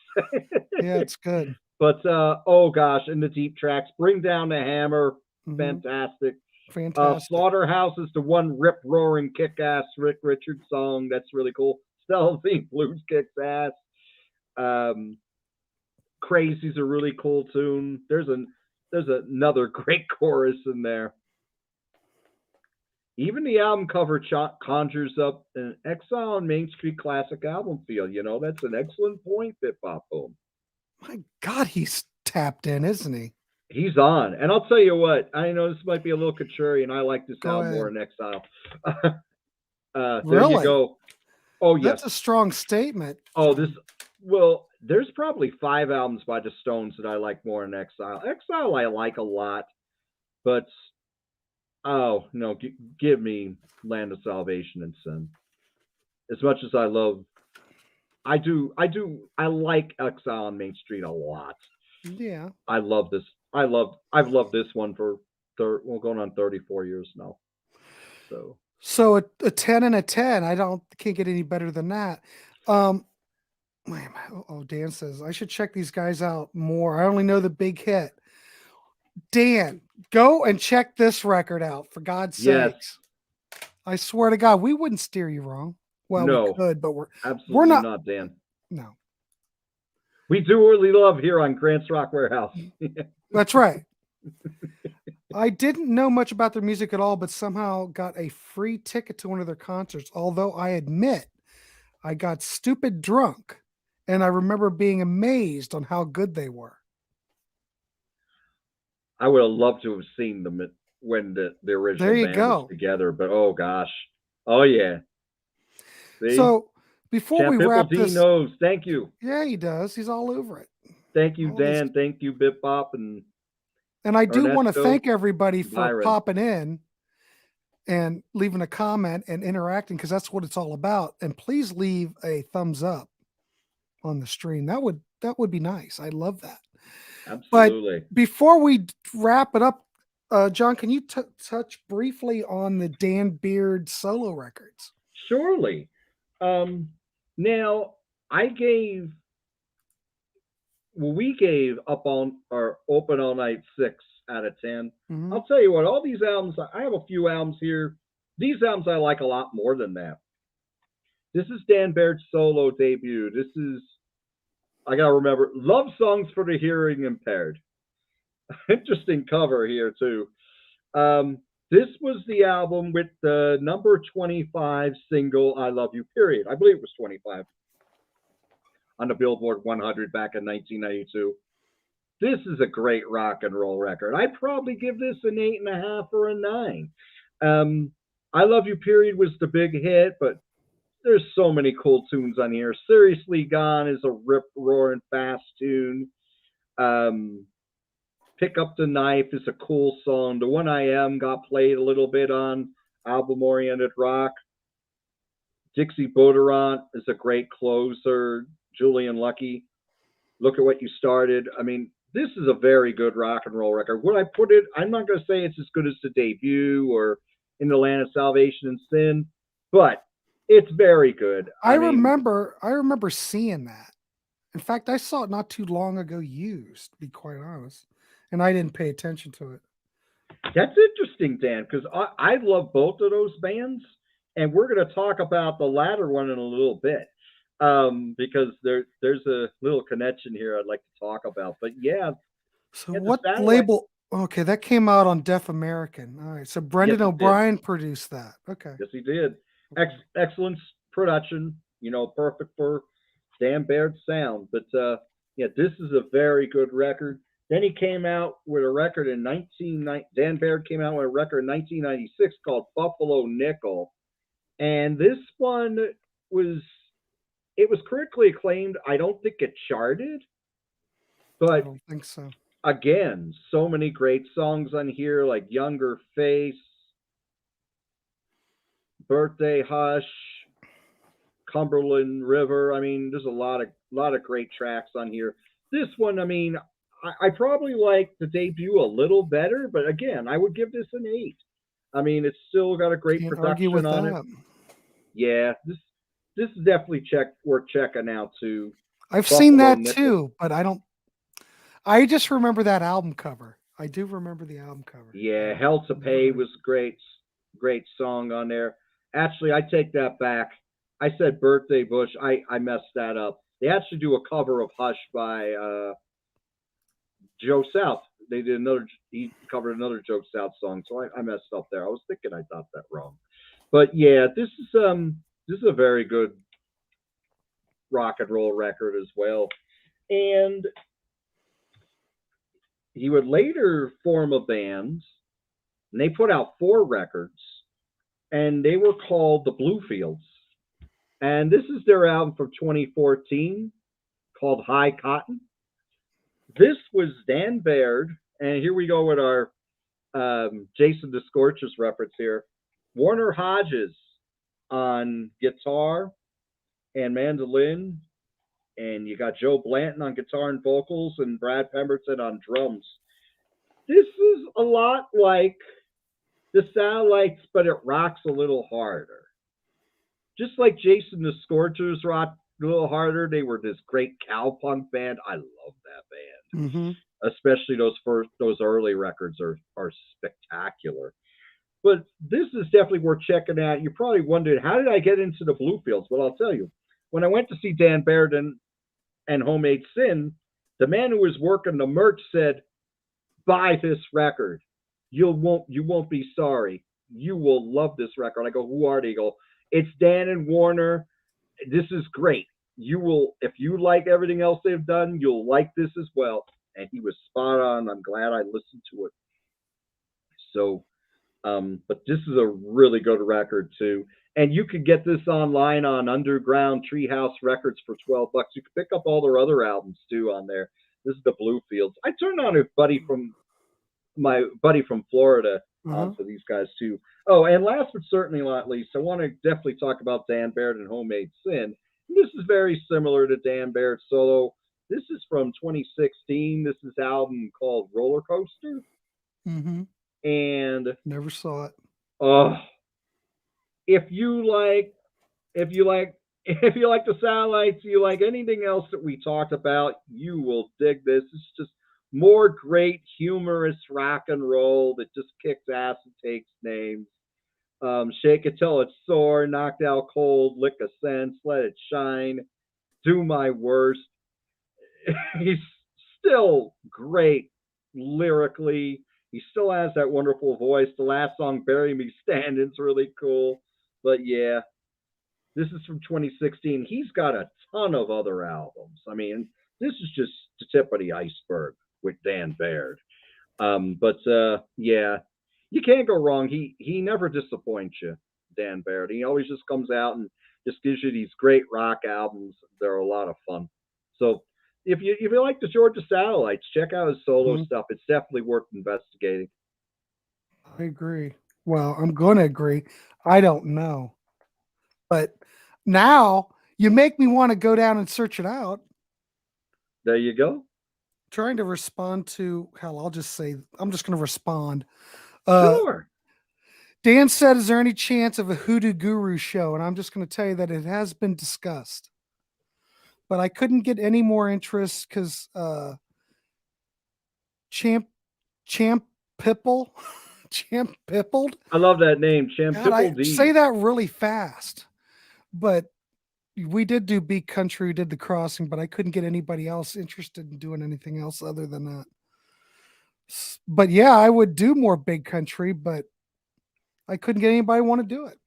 Yeah, it's good. But oh gosh, in the deep tracks, Bring Down the Hammer, fantastic. Fantastic. Slaughterhouse is the one rip roaring kick ass Rick Richards song. That's really cool. Stellazine Blues kicks ass. Crazy's a really cool tune. There's another great chorus in there. Even the album cover conjures up an Exile on Main Street classic album feel. You know, that's an excellent point, Bip Bop Boom. My God, he's tapped in, isn't he? He's on. And I'll tell you what, I know this might be a little contrarian. I like this Go album ahead. more than Exile. Really? There you go. Oh, yes. That's a strong statement. Oh, there's probably 5 albums by the Stones that I like more than Exile. Exile I like a lot, but oh no, give me Land of Salvation and Sin. As much as I like Exile on Main Street a lot. Yeah. I love this. I've loved this one for going on 34 years now. So a 10 and a 10. Can't get any better than that. Dan says I should check these guys out more. I only know the big hit. Dan, go and check this record out for God's sakes. I swear to God, we wouldn't steer you wrong. Well, no, we could, but we're not, Dan. No. We do what we love here on Grant's Rock Warehouse. That's right. I didn't know much about their music at all, but somehow got a free ticket to one of their concerts. Although I admit I got stupid drunk, and I remember being amazed on how good they were. I would have loved to have seen them when the original band was together, but oh gosh. Oh yeah. See? So before we wrap this, knows. Thank you. Yeah, he does. He's all over it. Thank you, Dan. Thank you, Bip Bop, and I do want to thank everybody for popping in and leaving a comment and interacting because that's what it's all about. And please leave a thumbs up on the stream. That would be nice. I love that. Absolutely. But before we wrap it up, John, can you touch briefly on the Dan Beard solo records? Surely. Now we gave Up on or Open All Night 6 out of 10. Mm-hmm. I'll tell you what, all these albums, I have a few albums here. These albums I like a lot more than that. This is Dan Baird's solo debut. This is I gotta remember love songs for the hearing impaired. Interesting cover here too. Um, this was the album with the number 25 single "I Love You." Period. I believe it was 25 on the Billboard 100 back in 1992. This is a great rock and roll record. I'd probably give this an 8.5 or a 9. Um, "I Love You." Period was the big hit, but there's so many cool tunes on here. "Seriously Gone" is a rip roaring fast tune. Um, "Pick Up the Knife" is a cool song. "The One I Am" got played a little bit on album oriented rock. "Dixie Botterant" is a great closer. "Julian Lucky," "Look at What You Started." I mean, this is a very good rock and roll record. Would I put it? I'm not going to say it's as good as the debut or "In the Land of Salvation and Sin," but it's very good. I I mean, remember seeing that. In fact, I saw it not too long ago used, to be quite honest. And I didn't pay attention to it. that's interesting, Dan, because I love both of those bands, and we're going to talk about the latter one in a little bit, because there's a little connection here I'd like to talk about. But yeah, So yeah, the what satellite. label? Okay, that came out on Deaf American. All right. So Yes, Brendan it did. O'Brien produced that. Okay. Yes, he did. Okay. Excellent production. Perfect for Dan Baird's sound. But yeah, this is a very good record. Then he came out with a record in 1990. Dan Baird came out with a record in 1996 called "Buffalo Nickel," and this one was it was critically acclaimed. I don't think it charted, I but don't think so. again, so many great songs on here like "Younger Face," "Birthday Hush," "Cumberland River." I mean, there's a lot of great tracks on here. This one, I mean, I probably like the debut a little better, but again, I would give this an 8. I mean, it's still got a great Can't argue with production on it. that. Yeah, this is definitely worth checking out too. I've seen Buffalo that Nickel. too, but I don't. I just remember that album cover. I do remember the album cover. Yeah, "Hell to Never Pay" heard. was great song on there. Actually, I take that back. I said "Birthday Bush." I messed that up. They actually do a cover of "Hush" by Joe South. They did another. He covered another Joe South song, so I messed up there. I was thinking I got that wrong, but yeah, this is a very good rock and roll record as well. And he would later form a band, and they put out 4 records, and they were called the Bluefields. And this is their album from 2014 called "High Cotton." This was Dan Baird, and here we go with our Jason the Scorcher's reference here. Warner Hodges on guitar and mandolin, and you got Joe Blanton on guitar and vocals, and Brad Pemberton on drums. This is a lot like the Satellites, but it rocks a little harder. Just like Jason the Scorchers rocked a little harder, they were this great cowpunk band. I love that band. Mm-hmm. Especially those early records are spectacular. But this is definitely worth checking out. You're probably wondering, how did I get into the Bluefields? Well, I'll tell you. When I went to see Dan Baird and Homemade Sin, the man who was working the merch said, "Buy this record. You won't be sorry. You will love this record." I go, "Who are they?" He go, "It's Dan and Warner. This is great. You will, if you like everything else they've done, you'll like this as well." And he was spot on. I'm glad I listened to it. So, but this is a really good record too. And you could get this online on Underground Treehouse Records for $12. You could pick up all their other albums too on there. This is the Bluefields. I turned on my buddy from Florida Uh-huh. onto these guys too. Oh, and last but certainly not least, I want to definitely talk about Dan Baird and Homemade Sin. This is very similar to Dan Baird's solo. This is from 2016. This is an album called Roller Coaster. Mm-hmm. And Never saw it. uh, if you like, if you like, if you like the Satellites, you like anything else that we talked about, you will dig this. It's just more great, humorous rock and roll that just kicks ass and takes names. "Shake It Till It's Sore," "Knocked Out Cold," "Lick a Sense," "Let It Shine," "Do My Worst." he's still great lyrically. He still has that wonderful voice. The last song, "Bury Me Standing," is really cool. But yeah, this is from 2016. He's got a ton of other albums. I mean, this is just the tip of the iceberg with Dan Baird. But yeah, you can't go wrong. He never disappoints you, Dan Baird. He always just comes out and just gives you these great rock albums. They're a lot of fun. So if you like the Georgia Satellites, check out his solo Mhm. stuff. It's definitely worth investigating. I agree. Well, I'm going to agree. I don't know. But now you make me want to go down and search it out. There you go. Trying to respond to hell, I'll just say I'm just going to respond. Sure. Dan said, "Is there any chance of a Hoodoo Guru show?" And I'm just going to tell you that it has been discussed, but I couldn't get any more interest because Champ Champ Pipple Champ Pippled. I love that name, Champ God, I Pipple D. say that really fast, but we did do Beat Country, we did the crossing, but I couldn't get anybody else interested in doing anything else other than that. But yeah, I would do more Big Country, but I couldn't get anybody want to do it.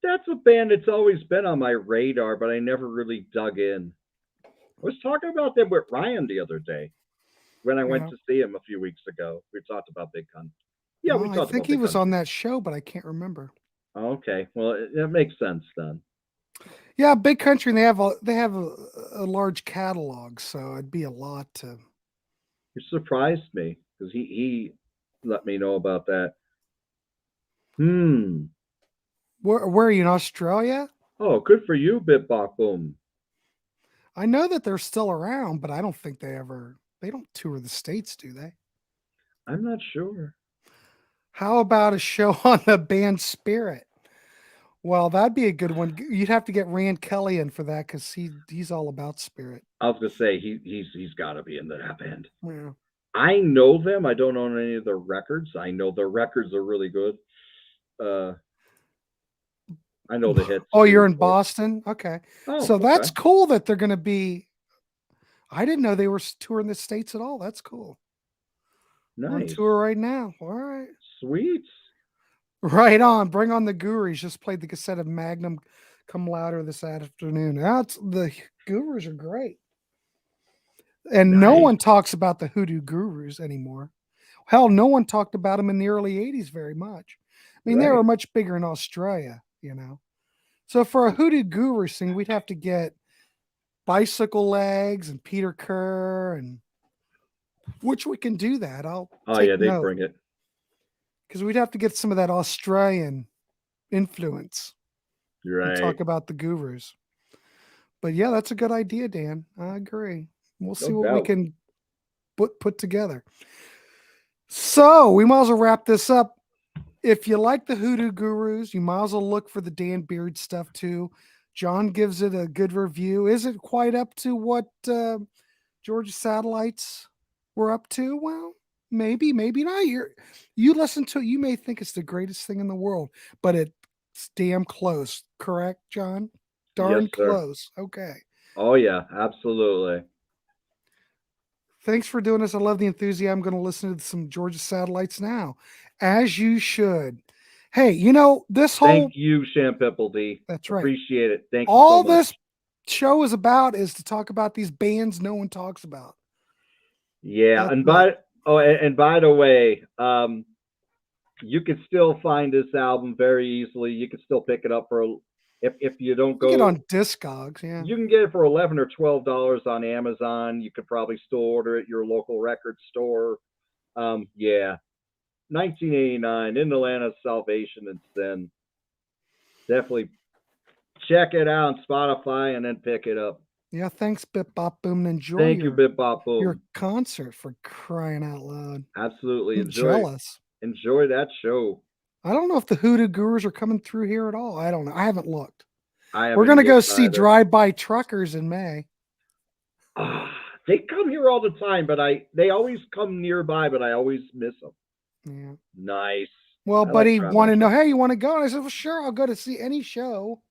That's a band that's always been on my radar, but I never really dug in. I was talking about them with Ryan the other day when I went Yeah. to see him a few weeks ago. We talked about Big Country. Yeah, we Well, I talked think about he Big was on Country. that show, but I can't remember. Okay, well, it makes sense then. Yeah, Big Country, and they have a large catalog, so it'd be a lot to. You surprised me because he let me know about that. Hmm. Where are you in Australia? Oh, good for you, Bit Bop Boom. I know that they're still around, but I don't think they don't tour the states, do they? I'm not sure. How about a show on the band Spirit? Well, that'd be a good one. You'd have to get Rand Kelly in for that because he's all about Spirit. I was gonna say he's got to be in that band. Yeah. I know them. I don't own any of their records. I know their records are really good. Uh, I know the hits Oh, you're too. in Boston? Okay. Oh, So that's okay, cool that they're going to be. I didn't know they were touring the states at all. That's cool. On nice, tour right now. All right. sweet. Right on. Bring on the Gurus. Just played the cassette of Magnum Come Louder this afternoon. That's the Gurus are great. And no Nice. one talks about the Hoodoo Gurus anymore. Hell, no one talked about them in the early 80s very much. I mean, they were Right. much bigger in Australia, you know. So for a Hoodoo Guru sing, we'd have to get Bicyclelegs and Peter Kerr, and which we can do that. I'll Oh take yeah, they note bring it. because we'd have to get some of that Australian influence and Right. talk about the gurus. But yeah, that's a good idea, Dan. I agree. We'll No see what we doubt. can put together. So we might as well wrap this up. If you like the Hoodoo Gurus, you might as well look for the Dan Beard stuff too. John gives it a good review. Is it quite up to what Georgia Satellites were up to? Well, maybe, maybe not. You listen to it, you may think it's the greatest thing in the world, but it's damn close. Correct, John? Yes, Darn sir. close. Okay. Oh yeah, absolutely. Thanks for doing this. I love the enthusiasm. I'm going to listen to some Georgia Satellites now, as you should. Hey, this Thank whole you, Shampipple D. that's right. Appreciate it. Thank you so All much. this show is about is to talk about these bands no one talks about. Yeah, That's and it. by the way, you can still find this album very easily. You can still pick it up for if you don't You get go. on Discogs, yeah. You can get it for $11 or $12 on Amazon. You could probably still order it at your local record store. Yeah, 1989 in the land of salvation and sin. Definitely check it out on Spotify and then pick it up. Yeah, thanks, Bip Bop Boom, and enjoy Thank you, Bip Bop your Boom. concert for crying out loud. Absolutely I'm jealous. enjoy that show. I don't know if the Hoodoo Gurus are coming through here at all. I don't know. I haven't looked. I We're haven't gonna go looked see either. Drive-By Truckers in May. They come here all the time, but they always come nearby, but I always miss them. Yeah. Nice. Well, I like buddy Drive-By wanted to know, Truckers. hey, you want to go? And I said, well, sure, I'll go to see any show.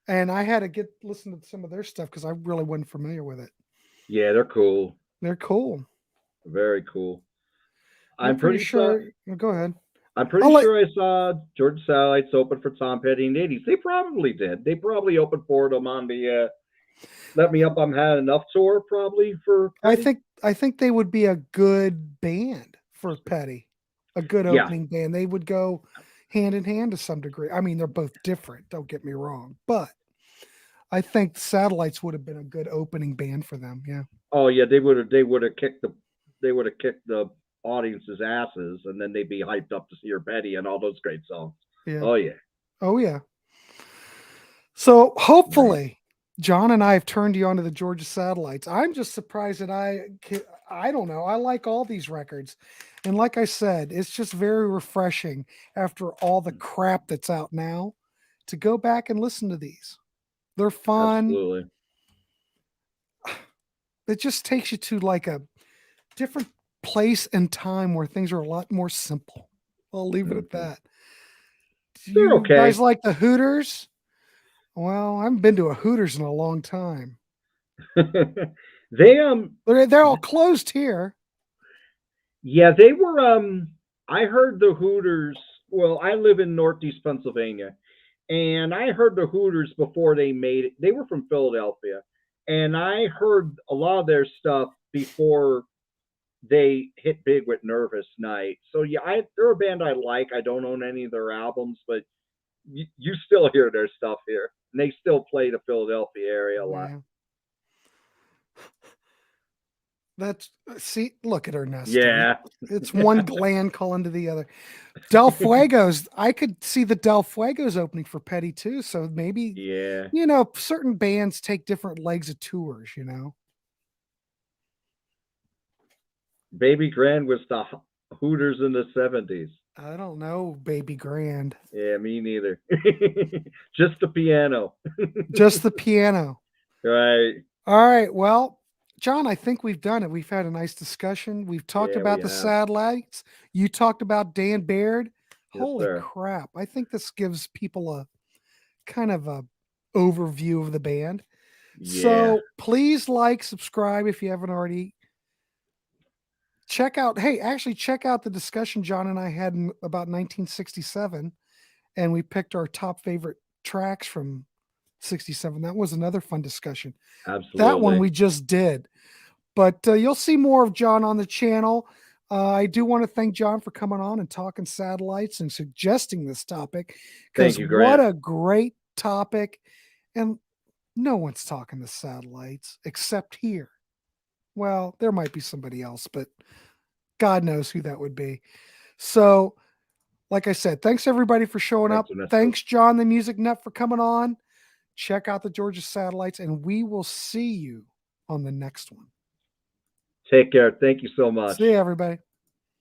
And I had to listen to some of their stuff because I really wasn't familiar with it. Yeah, they're cool. They're cool. Very cool. I'm I'm pretty pretty sure. sure. Go ahead. I'm I'll pretty let. sure I saw Georgia Satellites open for Tom Petty in the '80s. They probably did. They probably opened for them on the "Let Me Up, I'm Had Enough" tour, probably for Petty. I think they would be a good band for Petty. A good Yeah. opening band. They would go hand in hand to some degree. I mean, they're both different. Don't get me wrong, but I think the Satellites would have been a good opening band for them. Yeah. Oh yeah, they would have kicked the audience's asses, and then they'd be hyped up to hear Petty and all those great songs. Yeah. Oh yeah. Oh yeah. So Right. hopefully, John and I have turned you onto the Georgia Satellites. I'm just surprised that I don't know. I like all these records, and like I said, it's just very refreshing after all the crap that's out now to go back and listen to these. They're fun. Absolutely. It just takes you to like a different place and time where things are a lot more simple. I'll leave it at Mhm. that. Do They're you guys okay. like the Hooters? Well, I haven't been to a Hooters in a long time. They They're all closed here. yeah, they were I heard the Hooters. Well, I live in Northeast Pennsylvania, and I heard the Hooters before they made it. They were from Philadelphia, and I heard a lot of their stuff before they hit big with Nervous Night. So yeah, they're a band I like. I don't own any of their albums, but you still hear their stuff here, and they still play the Philadelphia area a lot. Yeah. That's see, look at her nesting. Yeah, It's one gland calling to the other. Del Fuegos, I could see the Del Fuegos opening for Petty too. So maybe, yeah. certain bands take different legs of tours. Baby Grand was the Hooters in the '70s. I don't know, Baby Grand. Yeah, me neither. Just the piano. Just the piano. Right. All right. Well, John, I think we've done it. We've had a nice discussion. We've talked Yeah, we about the have. satellites. You talked about Dan Baird. Yes, Holy sir. crap. I think this gives people a kind of a overview of the band. Yeah, So please like, subscribe if you haven't already. Check out the discussion John and I had about 1967, and we picked our top favorite tracks from 67. That was another fun discussion. That one absolutely. we just did. But you'll see more of John on the channel. I do want to thank John for coming on and talking satellites and suggesting this topic Thank because you, what Grant. a great topic. And no one's talking the satellites except here. Well, there might be somebody else, but God knows who that would be. So, like I said, thanks everybody for showing Thanks, up. Ernesto. Thanks, John, the Music Nut, for coming on. Check out the Georgia Satellites, and we will see you on the next one. Take care. Thank you so much. See you, everybody.